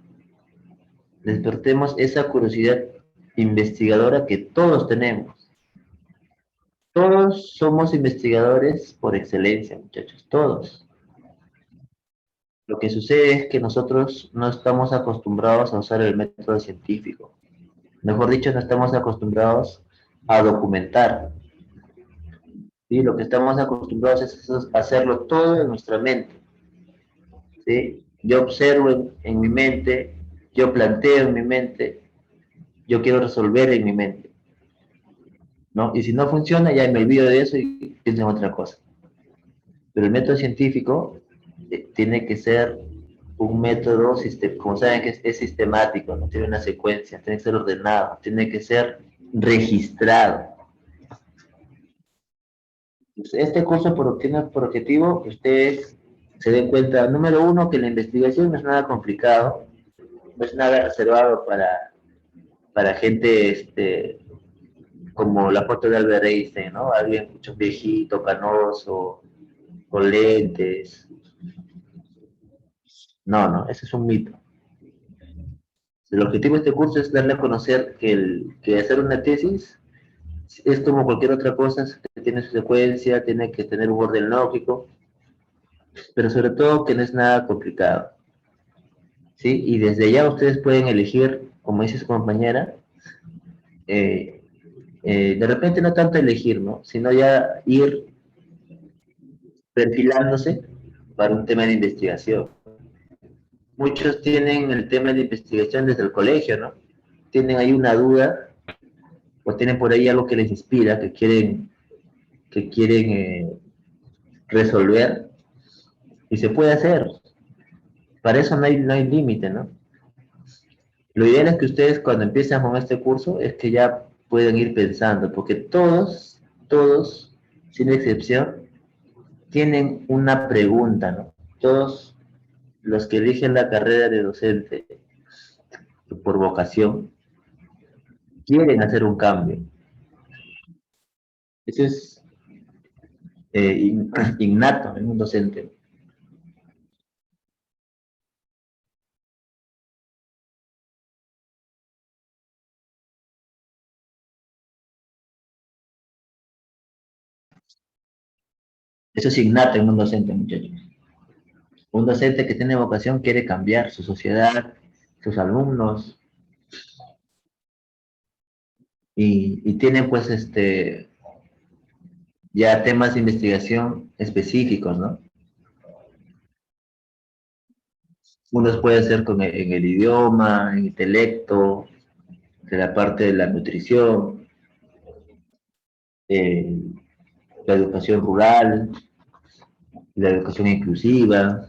despertemos esa curiosidad investigadora que todos tenemos. Todos somos investigadores por excelencia, muchachos, todos. Lo que sucede es que nosotros no estamos acostumbrados a usar el método científico. Mejor dicho, no estamos acostumbrados a documentar. ¿Sí? Lo que estamos acostumbrados es hacerlo todo en nuestra mente. ¿Sí? Yo observo en mi mente, yo planteo en mi mente, yo quiero resolver en mi mente, ¿no? Y si no funciona, ya me olvido de eso y pienso en otra cosa. Pero el método científico tiene que ser un método, como saben, que es sistemático, no tiene una secuencia, tiene que ser ordenado, tiene que ser registrado. Este curso tiene por objetivo que ustedes se den cuenta, número uno, que la investigación no es nada complicado, no es nada reservado para gente como la foto de Albert Einstein, ¿no? Alguien mucho viejito, canoso, con lentes. No, no, ese es un mito. El objetivo de este curso es darle a conocer que hacer una tesis Es como cualquier otra cosa que tiene su secuencia, tiene que tener un orden lógico, pero sobre todo que no es nada complicado, ¿sí? Y desde ya ustedes pueden elegir, como dice su compañera, eh, de repente no tanto elegir, ¿no? Sino ya ir perfilándose para un tema de investigación. Muchos tienen el tema de investigación desde el colegio, ¿no? Tienen ahí una duda o tienen por ahí algo que les inspira, que quieren resolver y se puede hacer. Para eso no hay límite, ¿no? Lo ideal es que ustedes cuando empiezan con este curso es que ya puedan ir pensando, porque todos, sin excepción, tienen una pregunta, ¿no? Todos los que eligen la carrera de docente por vocación quieren hacer un cambio. Eso es innato en un docente. Eso es innato en un docente, muchachos. Un docente que tiene vocación quiere cambiar su sociedad, sus alumnos, y tiene pues ya temas de investigación específicos, ¿no? Unos pueden ser en el idioma, en intelecto, de la parte de la nutrición, eh, la educación rural, la educación inclusiva,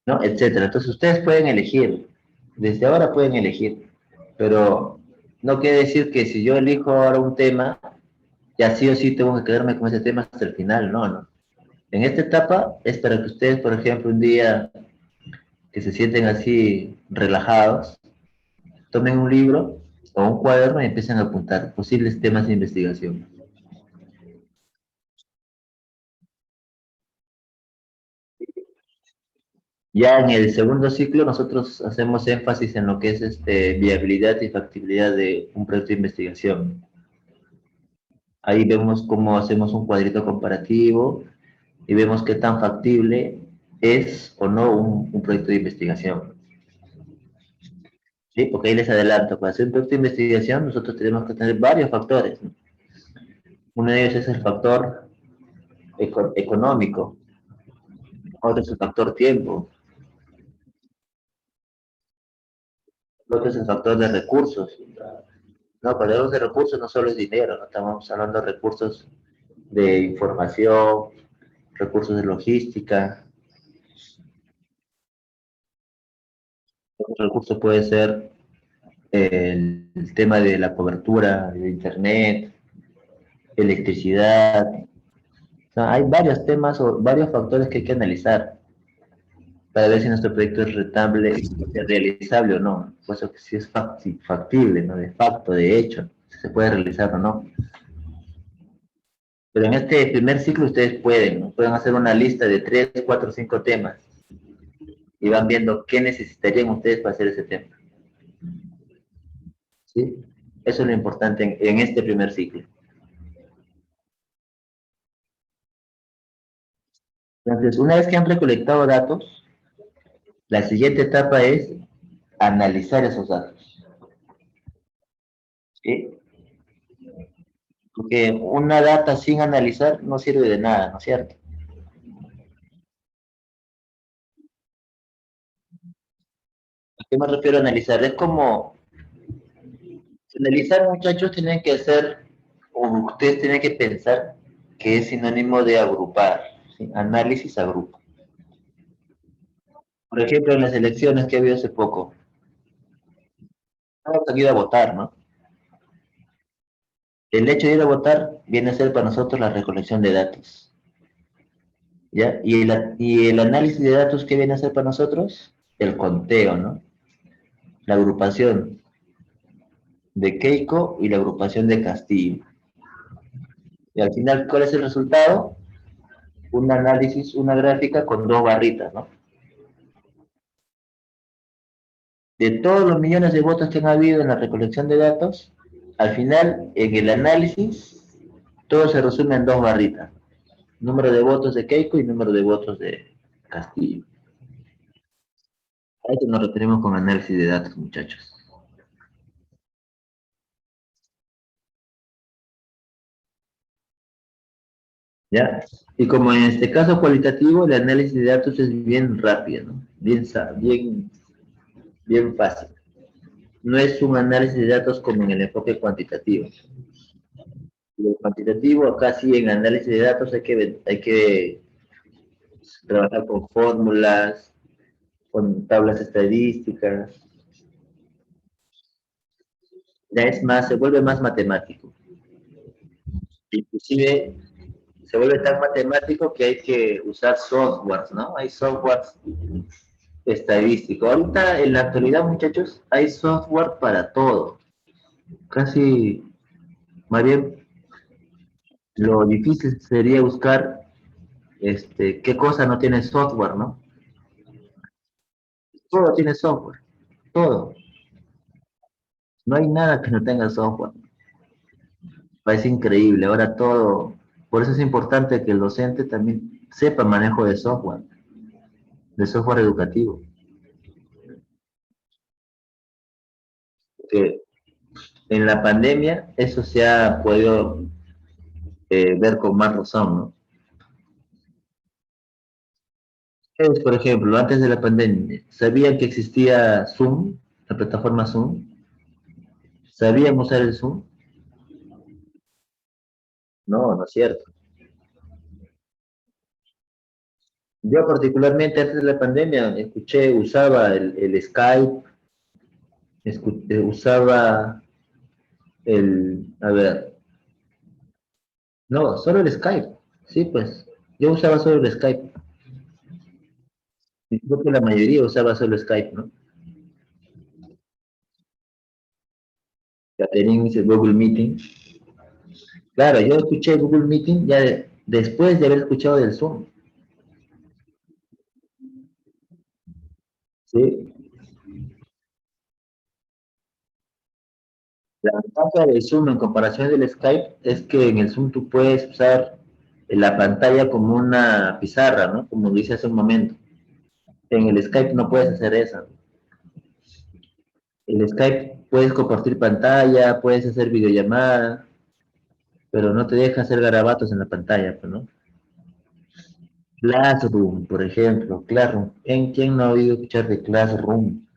¿no? Etcétera. Entonces ustedes pueden elegir, desde ahora pueden elegir, pero no quiere decir que si yo elijo ahora un tema, ya sí o sí tengo que quedarme con ese tema hasta el final, no, no. En esta etapa es para que ustedes, por ejemplo, un día que se sienten así relajados, tomen un libro o un cuaderno y empiecen a apuntar posibles temas de investigación. Ya en el segundo ciclo nosotros hacemos énfasis en lo que es viabilidad y factibilidad de un proyecto de investigación. Ahí vemos cómo hacemos un cuadrito comparativo y vemos qué tan factible es o no un proyecto de investigación. ¿Sí? Porque ahí les adelanto, para hacer un proyecto de investigación nosotros tenemos que tener varios factores, ¿no? Uno de ellos es el factor económico, otro es el factor tiempo, otro es el factor de recursos. No, cuando hablamos de recursos no solo es dinero, ¿no? Estamos hablando de recursos de información, recursos de logística. Otro recurso puede ser el tema de la cobertura de internet, electricidad. O sea, hay varios temas o varios factores que hay que analizar para ver si nuestro proyecto es rentable, es realizable o no. Por eso que si es factible, ¿no? De facto, de hecho, si se puede realizar o no. Pero en este primer ciclo ustedes pueden, ¿no? Pueden hacer una lista de 3, 4, 5 temas y van viendo qué necesitarían ustedes para hacer ese tema. ¿Sí? Eso es lo importante en este primer ciclo. Entonces, una vez que han recolectado datos, la siguiente etapa es analizar esos datos. ¿Sí? Porque una data sin analizar no sirve de nada, ¿no es cierto? ¿A qué me refiero a analizar? Es como, analizar, muchachos, tienen que hacer, o ustedes tienen que pensar que es sinónimo de agrupar. ¿Sí? Análisis agrupa. Por ejemplo, en las elecciones que ha habido hace poco, hemos ido a votar, ¿no? El hecho de ir a votar viene a ser para nosotros la recolección de datos, ¿ya? Y el análisis de datos, ¿qué viene a ser para nosotros? El conteo, ¿no? La agrupación de Keiko y la agrupación de Castillo. Y al final, ¿cuál es el resultado? Un análisis, una gráfica con dos barritas, ¿no? De todos los millones de votos que han habido en la recolección de datos, al final, en el análisis, todo se resume en dos barritas. Número de votos de Keiko y número de votos de Castillo. A esto nos referimos con análisis de datos, muchachos. ¿Ya? Y como en este caso cualitativo, el análisis de datos es bien rápido, ¿no? Bien fácil. No es un análisis de datos como en el enfoque cuantitativo. Lo cuantitativo, acá sí en análisis de datos hay que trabajar con fórmulas, con tablas estadísticas, ya es más, se vuelve más matemático. Inclusive se vuelve tan matemático que hay que usar softwares, ¿no? Hay softwares estadísticos. Ahorita en la actualidad, muchachos, hay software para todo. Casi, más bien, lo difícil sería buscar qué cosa no tiene software, ¿no? Todo tiene software, todo. No hay nada que no tenga software. Parece increíble, ahora todo. Por eso es importante que el docente también sepa manejo de software educativo. Que en la pandemia eso se ha podido ver con más razón, ¿no? Ustedes, por ejemplo, antes de la pandemia, ¿sabían que existía Zoom, la plataforma Zoom? ¿Sabían usar el Zoom? No, no es cierto. Yo particularmente antes de la pandemia usaba el Skype, usaba a ver, no, solo el Skype. Sí, pues, yo usaba solo el Skype. Y creo que la mayoría usaba solo Skype, ¿no? Catherine dice Google Meeting. Claro, yo escuché Google Meeting después de haber escuchado del Zoom. ¿Sí? La ventaja del Zoom en comparación del Skype es que en el Zoom tú puedes usar la pantalla como una pizarra, ¿no? Como dice hace un momento. En el Skype no puedes hacer eso. El Skype puedes compartir pantalla, puedes hacer videollamada, pero no te deja hacer garabatos en la pantalla, pues, ¿no? Classroom, por ejemplo, Classroom. ¿Quién no ha oído escuchar de Classroom?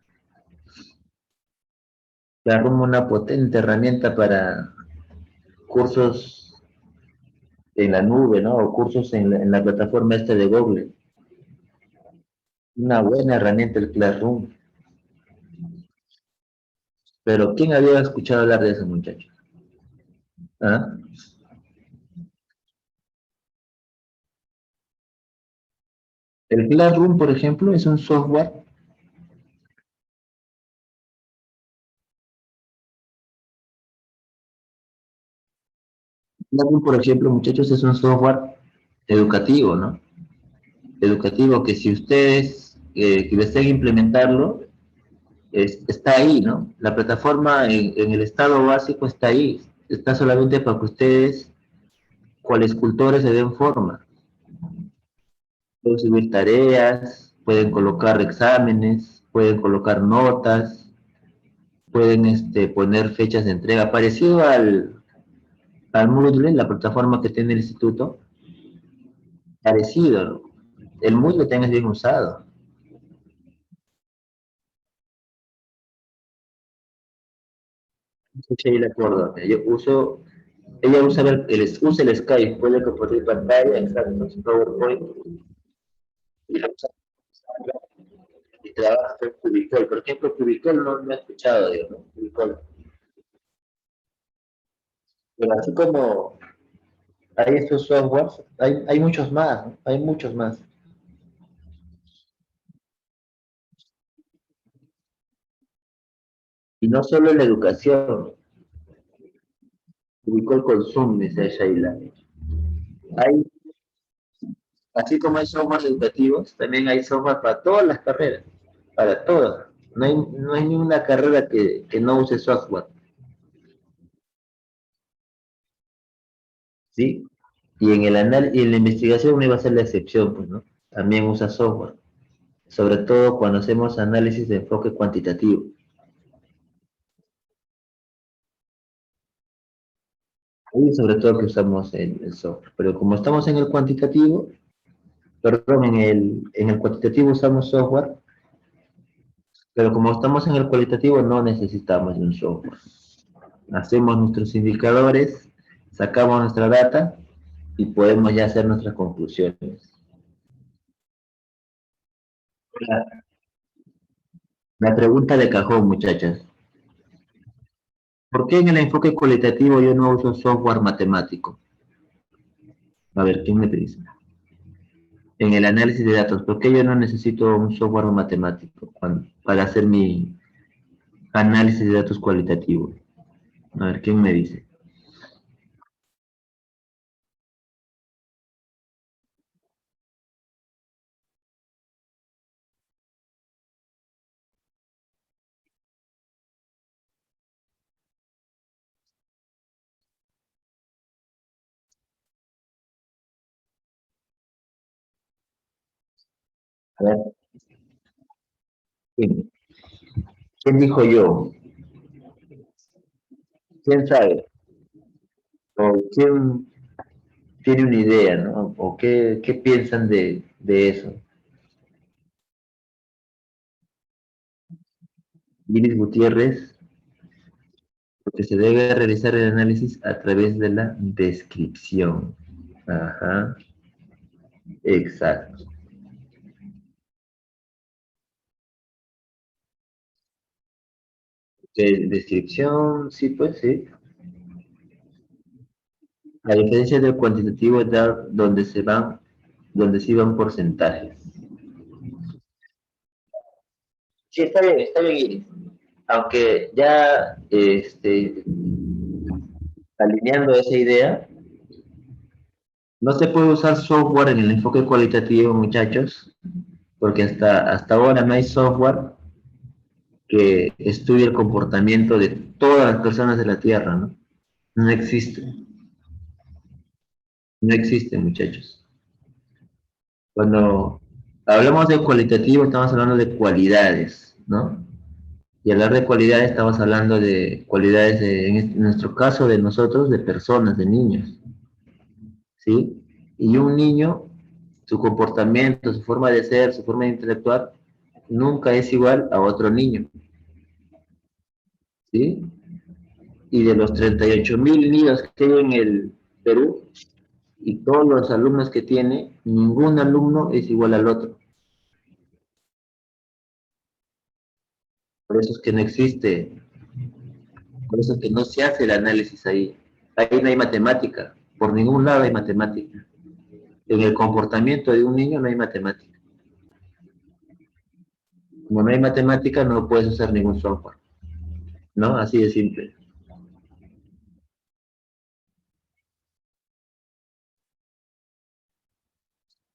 Classroom es una potente herramienta para cursos en la nube, ¿no? O cursos en la plataforma de Google. Una buena herramienta el Classroom. Pero ¿quién había escuchado hablar de eso, muchachos? ¿Ah? El Classroom, por ejemplo, es un software. Classroom, por ejemplo, muchachos, es un software educativo, ¿no? Educativo que si ustedes que deseen implementarlo, está ahí, ¿no? La plataforma en el estado básico está ahí. Está solamente para que ustedes, cuales escultores, se den forma. Pueden subir tareas, pueden colocar exámenes, pueden colocar notas, pueden poner fechas de entrega, parecido al Moodle, la plataforma que tiene el instituto, parecido, ¿no? El Moodle también es bien usado. Escuché ahí la acuerdo. Ella usa el Skype, puede compartir pantalla, exacto, su PowerPoint, y la usa y trabaja con Cubicol. Por ejemplo, Cubicol no he escuchado, digo, ¿no? Cubicol. Pero así como hay estos softwares, hay muchos más, ¿no? Hay muchos más. Y no solo en la educación, Cubicol con Zoom, dice Sheila. Hay, así como hay software educativos, también hay software para todas las carreras, para todas. No hay ninguna carrera que no use software, ¿sí? Y y en la investigación no iba a ser la excepción, pues, ¿no? También usa software, sobre todo cuando hacemos análisis de enfoque cuantitativo. Y sobre todo que usamos el software. Pero como estamos en el cuantitativo, perdón, en el cuantitativo usamos software, pero como estamos en el cualitativo no necesitamos de un software. Hacemos nuestros indicadores, sacamos nuestra data y podemos ya hacer nuestras conclusiones. La pregunta de cajón, muchachas. ¿Por qué en el enfoque cualitativo yo no uso software matemático? A ver, ¿quién me dice? En el análisis de datos, ¿por qué yo no necesito un software matemático para hacer mi análisis de datos cualitativo? A ver, ¿quién me dice? A ver, ¿quién, quién dijo yo? ¿Quién sabe? ¿O quién tiene una idea, ¿no? ¿O qué piensan de eso? Iris Gutiérrez, porque se debe realizar el análisis a través de la descripción. Ajá, exacto. Descripción, sí, pues sí. La diferencia del cuantitativo es dar donde se van porcentajes. Sí, está bien, Iris. Aunque ya alineando esa idea, no se puede usar software en el enfoque cualitativo, muchachos, porque hasta ahora no hay software que estudie el comportamiento de todas las personas de la Tierra, ¿no? No existe, no existe, muchachos. Cuando hablamos de cualitativo, estamos hablando de cualidades, ¿no? Y hablar de cualidades, estamos hablando de cualidades, en nuestro caso, de nosotros, de personas, de niños, ¿sí? Y un niño, su comportamiento, su forma de ser, su forma de interactuar, nunca es igual a otro niño, ¿sí? Y de los 38.000 niños que hay en el Perú y todos los alumnos que tiene, ningún alumno es igual al otro. Por eso es que no existe, por eso es que no se hace el análisis ahí. Ahí no hay matemática, por ningún lado hay matemática. En el comportamiento de un niño no hay matemática. Como no hay matemática, no puedes usar ningún software, ¿no? Así de simple.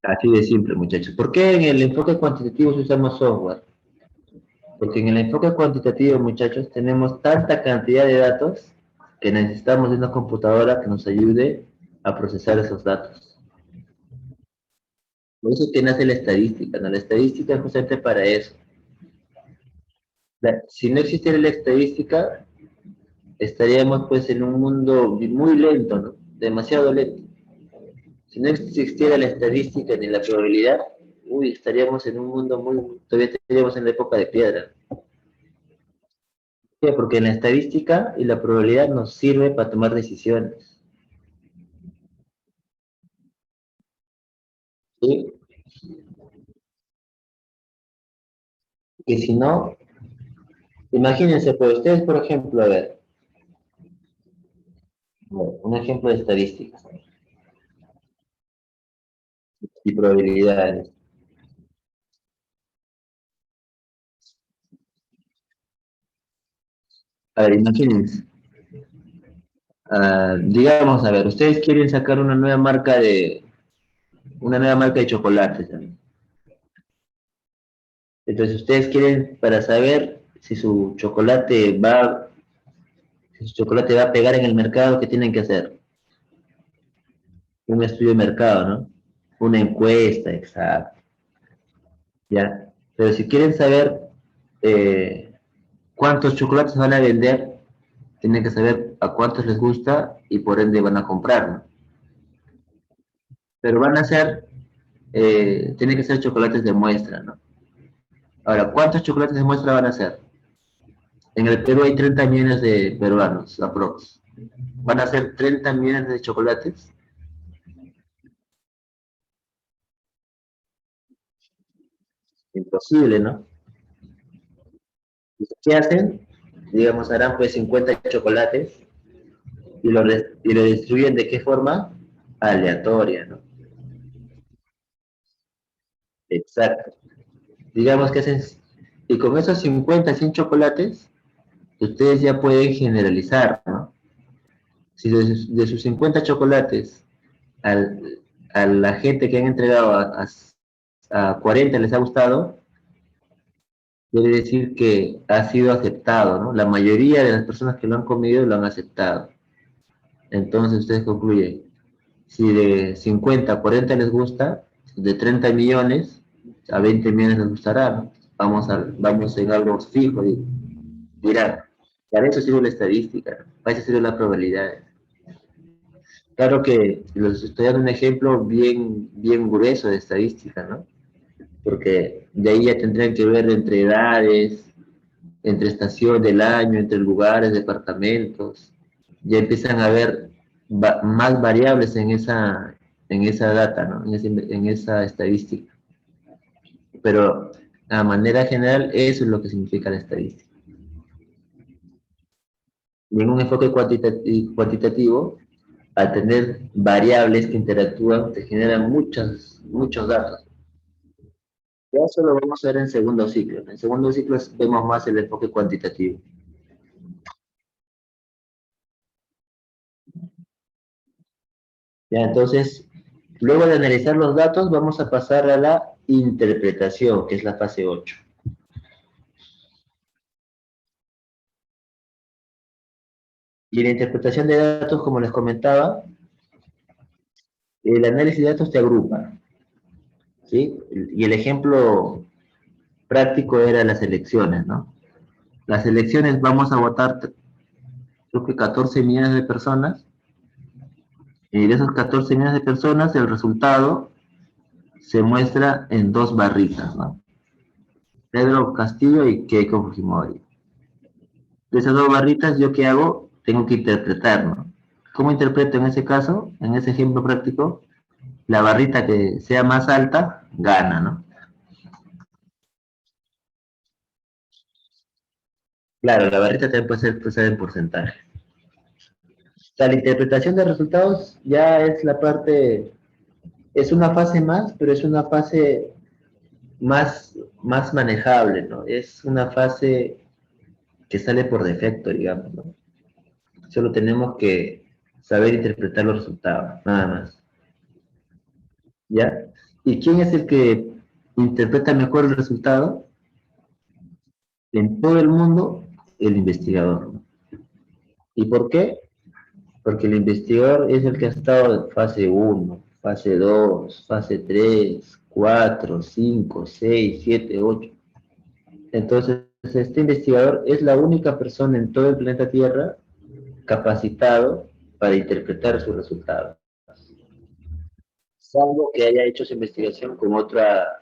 Así de simple, muchachos. ¿Por qué en el enfoque cuantitativo usamos software? Porque en el enfoque cuantitativo, muchachos, tenemos tanta cantidad de datos que necesitamos de una computadora que nos ayude a procesar esos datos. Por eso es que nace la estadística, ¿no? La estadística es justamente para eso. Si no existiera la estadística, estaríamos pues en un mundo muy lento, ¿no? Demasiado lento. Si no existiera la estadística ni la probabilidad, uy, estaríamos en un mundo todavía estaríamos en la época de piedra. Sí, porque la estadística y la probabilidad nos sirve para tomar decisiones. ¿Sí? Que si no, imagínense, pues ustedes, por ejemplo, a ver, un ejemplo de estadísticas y probabilidades. A ver, imagínense, digamos, a ver, ustedes quieren sacar una nueva marca de chocolates, ¿sabes? Entonces, ustedes quieren, para saber si su chocolate va a pegar en el mercado, ¿qué tienen que hacer? Un estudio de mercado, ¿no? Una encuesta, exacto, ¿ya? Pero si quieren saber eh, cuántos chocolates van a vender, tienen que saber a cuántos les gusta y por ende van a comprar, ¿no? Pero van a ser, tienen que ser chocolates de muestra, ¿no? Ahora, ¿cuántos chocolates de muestra van a ser? En el Perú hay 30 millones de peruanos, aprox. ¿Van a ser 30 millones de chocolates? Imposible, ¿no? ¿Qué hacen? Digamos, harán pues 50 chocolates y lo distribuyen de qué forma? Aleatoria, ¿no? Exacto. Digamos que hacen, y con esos 50, 100 chocolates, ustedes ya pueden generalizar, ¿no? Si de sus 50 chocolates al, a la gente que han entregado a 40 les ha gustado, quiere decir que ha sido aceptado, ¿no? La mayoría de las personas que lo han comido lo han aceptado. Entonces ustedes concluyen, si de 50 a 40 les gusta, de 30 millones a 20 millones les gustará, ¿no? Vamos en algo fijo y dirán, para eso sirve la estadística, ¿no? Para eso sirve la probabilidad. Claro que les estoy dando un ejemplo bien grueso de estadística, ¿no? Porque de ahí ya tendrían que ver entre edades, entre estación del año, entre lugares, departamentos, ya empiezan a haber más variables en esa data, ¿no? En esa estadística. Pero a manera general, eso es lo que significa la estadística. Y en un enfoque cuantitativo, al tener variables que interactúan, te generan muchos datos. Ya eso lo vamos a ver en segundo ciclo. En segundo ciclo vemos más el enfoque cuantitativo. Ya, entonces, luego de analizar los datos, vamos a pasar a la interpretación, que es la fase 8. Y la interpretación de datos, como les comentaba, el análisis de datos te agrupa, ¿sí? Y el ejemplo práctico era las elecciones, ¿no? Las elecciones vamos a votar, creo que 14 millones de personas, y de esos 14 millones de personas, el resultado se muestra en dos barritas, ¿no? Pedro Castillo y Keiko Fujimori. De esas dos barritas, ¿yo qué hago? Tengo que interpretar, ¿no? ¿Cómo interpreto en ese caso, en ese ejemplo práctico? La barrita que sea más alta, gana, ¿no? Claro, la barrita también puede ser expresada en porcentaje. O sea, la interpretación de resultados ya es la parte, es una fase más, pero es una fase más manejable, ¿no? Es una fase que sale por defecto, digamos, ¿no? Solo tenemos que saber interpretar los resultados, nada más. ¿Ya? ¿Y quién es el que interpreta mejor el resultado? En todo el mundo, el investigador, ¿no? ¿Y por qué? Porque el investigador es el que ha estado en fase uno, fase 2, fase 3, 4, 5, 6, 7, 8. Entonces, este investigador es la única persona en todo el planeta Tierra capacitado para interpretar sus resultados, salvo que haya hecho su investigación con otra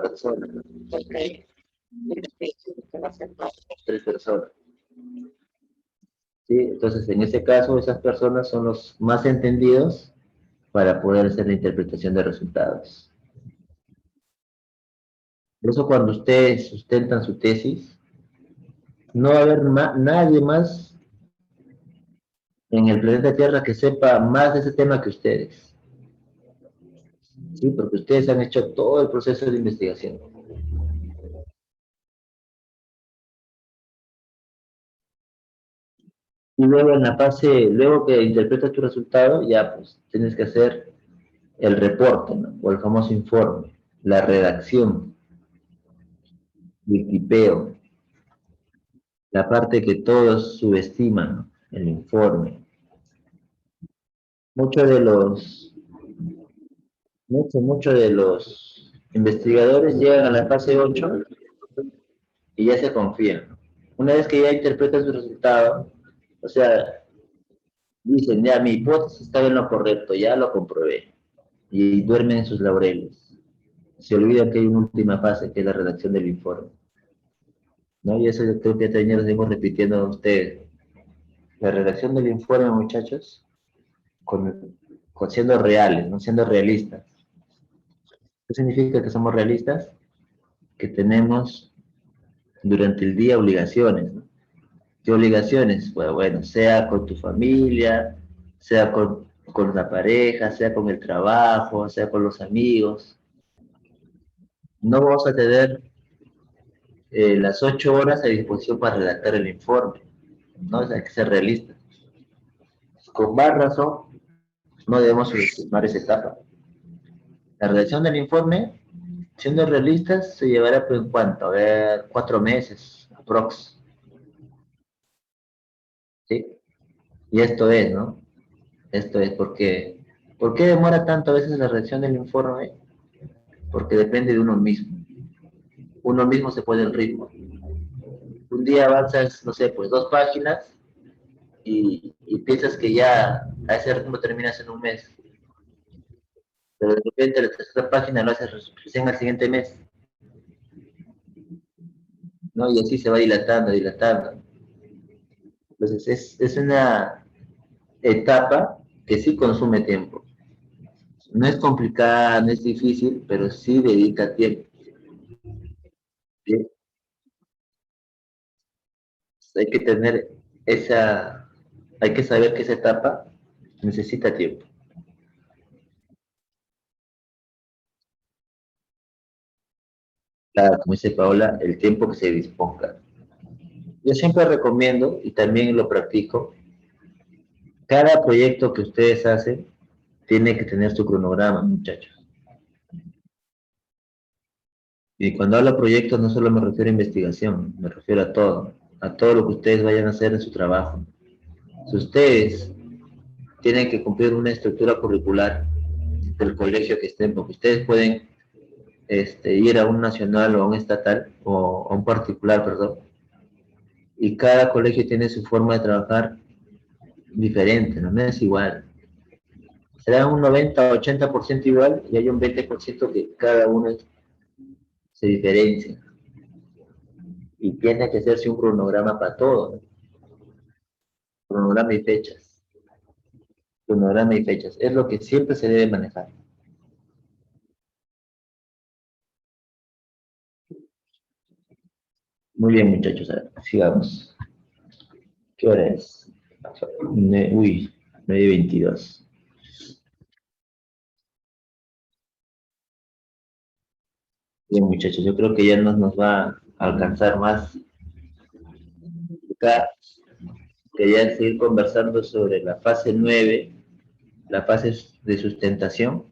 persona, ¿no? Okay. Tres personas. ¿Sí? Entonces, en ese caso, esas personas son los más entendidos para poder hacer la interpretación de resultados. Por eso, cuando ustedes sustentan su tesis, no va a haber nadie más en el planeta Tierra que sepa más de ese tema que ustedes. ¿Sí? Porque ustedes han hecho todo el proceso de investigación. Y luego en la fase, luego que interpretas tu resultado, ya pues tienes que hacer el reporte, ¿no? O el famoso informe, la redacción. el tipeo, la parte que todos subestiman, ¿no? El informe. Muchos de los, muchos de los investigadores llegan a la fase 8 y ya se confían, ¿no? Una vez que ya interpretan su resultado, o sea, dicen, ya mi hipótesis estaba en lo correcto, ya lo comprobé, y duermen en sus laureles. Se olvidan que hay una última fase, que es la redacción del informe, ¿no? Y eso yo creo que también lo seguimos repitiendo a ustedes. La redacción del informe, muchachos, con, siendo reales, no siendo realistas. ¿Qué significa que somos realistas? Que tenemos durante el día obligaciones, ¿no? ¿Qué obligaciones? Bueno, sea con tu familia, sea con la pareja, sea con el trabajo, sea con los amigos. No vamos a tener las 8 horas a disposición para redactar el informe, ¿no? O sea, hay que ser realistas. Con más razón, no debemos subestimar esa etapa. La redacción del informe, siendo realistas, se llevará, pues, ¿en cuánto? A ver, 4 meses, aprox. ¿Sí? Y esto es, ¿no? Esto es porque, ¿por qué demora tanto a veces la redacción del informe? Porque depende de uno mismo. Uno mismo se pone el ritmo. Un día avanzas, no sé, pues 2 páginas y piensas que ya a ese ritmo terminas en un mes. Pero de repente la tercera página lo haces recién al siguiente mes, ¿no? Y así se va dilatando, dilatando. Entonces es una etapa que sí consume tiempo. No es complicada, no es difícil, pero sí dedica tiempo. ¿Sí? Hay que tener esa, hay que saber que esa etapa necesita tiempo. Claro, como dice Paola, el tiempo que se disponga. Yo siempre recomiendo, y también lo practico, cada proyecto que ustedes hacen tiene que tener su cronograma, muchachos. Y cuando hablo de proyectos no solo me refiero a investigación, me refiero a todo lo que ustedes vayan a hacer en su trabajo. Si ustedes tienen que cumplir una estructura curricular del colegio que estén, porque ustedes pueden ir a un nacional o a un estatal o a un particular, perdón, y cada colegio tiene su forma de trabajar diferente, no es igual. Será un 90-80% igual y hay un 20% que cada uno se diferencia y tiene que hacerse un cronograma para todo, ¿no? Cronograma y fechas, cronograma y fechas, es lo que siempre se debe manejar. Muy bien, muchachos, a ver, sigamos. ¿Qué hora es? Uy, 9:22. Bien, muchachos, yo creo que ya no nos va a alcanzar más. Acá quería seguir conversando sobre la fase 9, la fase de sustentación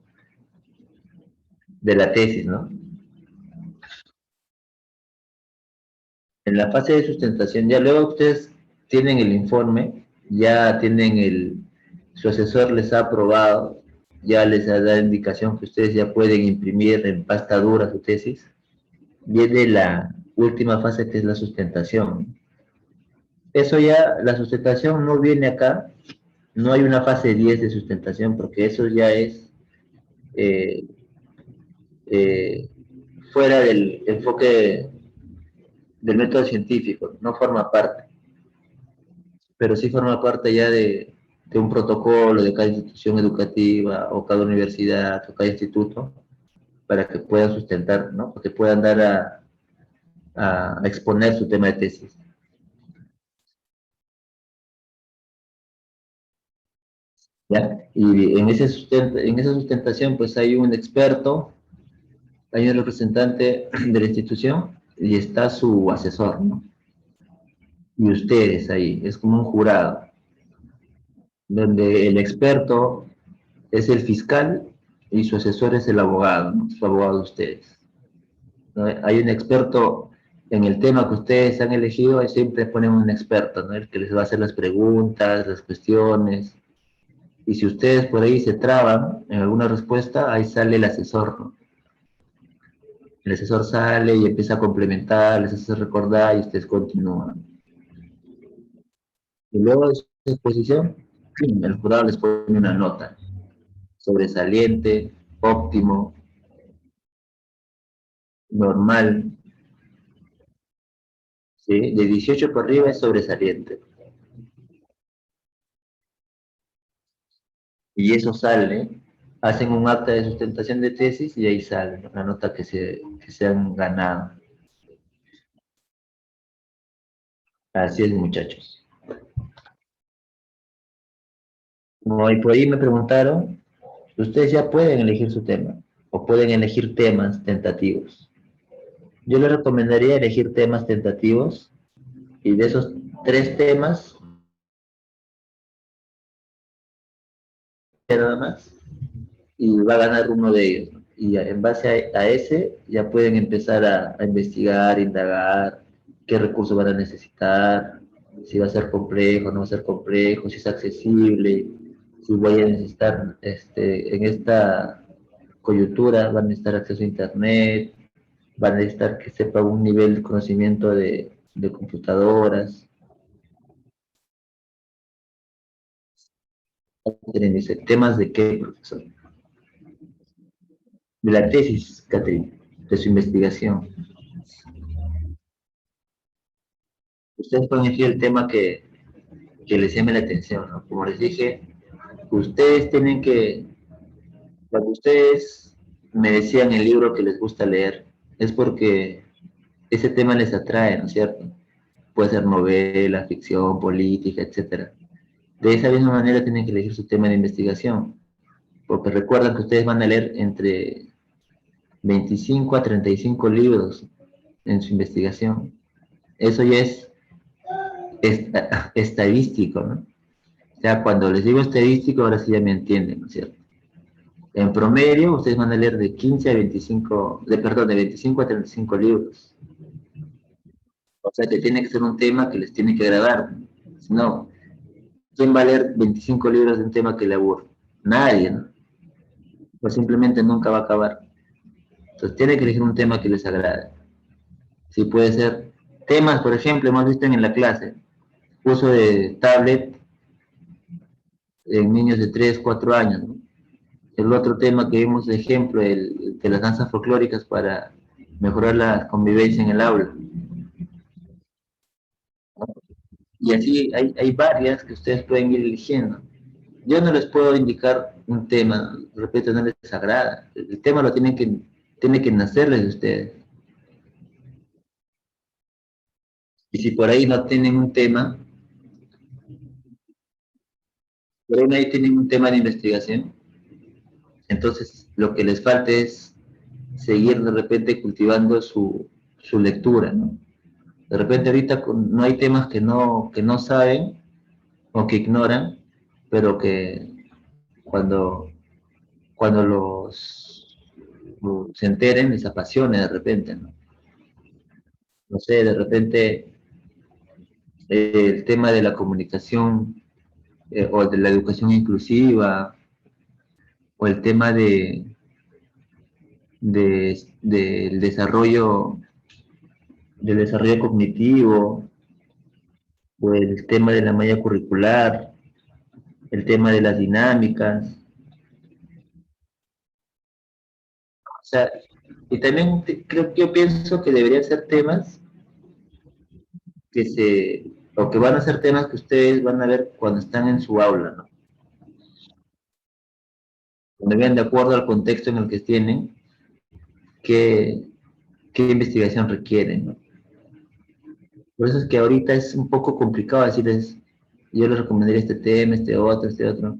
de la tesis, ¿no? En la fase de sustentación, ya luego ustedes tienen el informe, ya tienen su asesor les ha aprobado, ya les ha dado indicación que ustedes ya pueden imprimir en pasta dura su tesis. Viene la última fase que es la sustentación. Eso ya, la sustentación no viene acá, no hay una fase 10 de sustentación porque eso ya es eh, eh, fuera del enfoque del método científico, no forma parte, pero sí forma parte ya de un protocolo de cada institución educativa o cada universidad o cada instituto para que puedan sustentar, ¿no? Para que puedan dar a exponer su tema de tesis. ¿Ya? Y en esa sustentación pues hay un experto, hay un representante de la institución y está su asesor, ¿no? Y ustedes ahí, es como un jurado, donde el experto es el fiscal y su asesor es el abogado, ¿no? Su abogado de ustedes, ¿no? Hay un experto en el tema que ustedes han elegido, siempre ponen un experto, ¿no? El que les va a hacer las preguntas, las cuestiones. Y si ustedes por ahí se traban en alguna respuesta, ahí sale el asesor, ¿no? El asesor sale y empieza a complementar, les hace recordar y ustedes continúan. Y luego de su exposición, el jurado les pone una nota. Sobresaliente, óptimo, normal, ¿sí? De 18 por arriba es sobresaliente. Y eso sale, hacen un acta de sustentación de tesis y ahí sale, ¿no? La nota que se han ganado. Así es, muchachos. Como ahí por ahí me preguntaron, ustedes ya pueden elegir su tema o pueden elegir temas tentativos. Yo les recomendaría elegir temas tentativos y de esos 3 temas, nada más, y va a ganar uno de ellos, ¿no? Y en base a ese ya pueden empezar a investigar, indagar qué recursos van a necesitar, si va a ser complejo, no va a ser complejo, si es accesible, si voy a necesitar, en esta coyuntura, van a necesitar acceso a internet, van a necesitar que sepa un nivel de conocimiento de computadoras. Dice, ¿temas de qué, profesor? De la tesis, Catherine, de su investigación. Ustedes pueden elegir el tema que les llame la atención, ¿no? Como les dije, ustedes tienen que, cuando ustedes me decían el libro que les gusta leer, es porque ese tema les atrae, ¿no es cierto? Puede ser novela, ficción, política, etcétera. De esa misma manera tienen que elegir su tema de investigación, porque recuerdan que ustedes van a leer entre 25 a 35 libros en su investigación. Eso ya es estadístico, ¿no? O sea, cuando les digo estadístico, ahora sí ya me entienden, ¿no es cierto? En promedio, ustedes van a leer de 15 a 25, perdón, de 25 a 35 libros. O sea, que tiene que ser un tema que les tiene que agradar. Si no, ¿quién va a leer 25 libros de un tema que le aburre? Nadie, ¿no? O simplemente nunca va a acabar. Entonces, tiene que elegir un tema que les agrade. Si puede ser temas, por ejemplo, hemos visto en la clase, uso de tablet en niños de 3 4 años, ¿no? El otro tema que vimos de ejemplo, el de las danzas folclóricas para mejorar la convivencia en el aula. Y así hay varias que ustedes pueden ir eligiendo. Yo no les puedo indicar un tema, repito, no les agrada. El tema lo tiene que nacerles de ustedes. Y si por ahí no tienen un tema, por ahí nadie tiene un tema de investigación, entonces lo que les falta es seguir de repente cultivando su lectura, ¿no? De repente ahorita no hay temas que no saben o que ignoran, pero que cuando, cuando se enteren les apasione de repente, ¿no? No sé, de repente el tema de la comunicación o de la educación inclusiva o el tema del desarrollo cognitivo o el tema de la malla curricular, el tema de las dinámicas, o sea, y también yo pienso que deberían ser temas que o que van a ser temas que ustedes van a ver cuando están en su aula, ¿no? Cuando vean de acuerdo al contexto en el que tienen, qué, qué investigación requieren, ¿no? Por eso es que ahorita es un poco complicado decirles, yo les recomendaría este tema, este otro,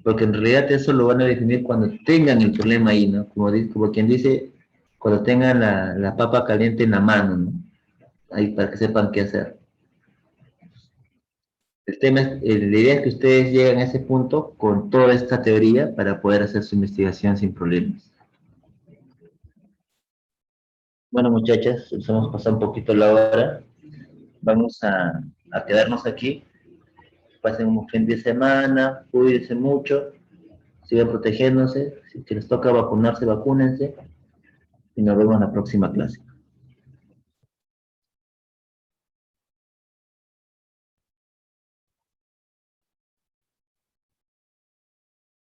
porque en realidad eso lo van a definir cuando tengan el problema ahí, ¿no? Como quien dice, cuando tengan la papa caliente en la mano, ¿no? Ahí para que sepan qué hacer. La idea es que ustedes lleguen a ese punto con toda esta teoría para poder hacer su investigación sin problemas. Bueno, muchachas, nos hemos pasado un poquito la hora. Vamos a quedarnos aquí. Pasen un fin de semana, cuídense mucho, sigan protegiéndose. Si les toca vacunarse, vacúnense. Y nos vemos en la próxima clase.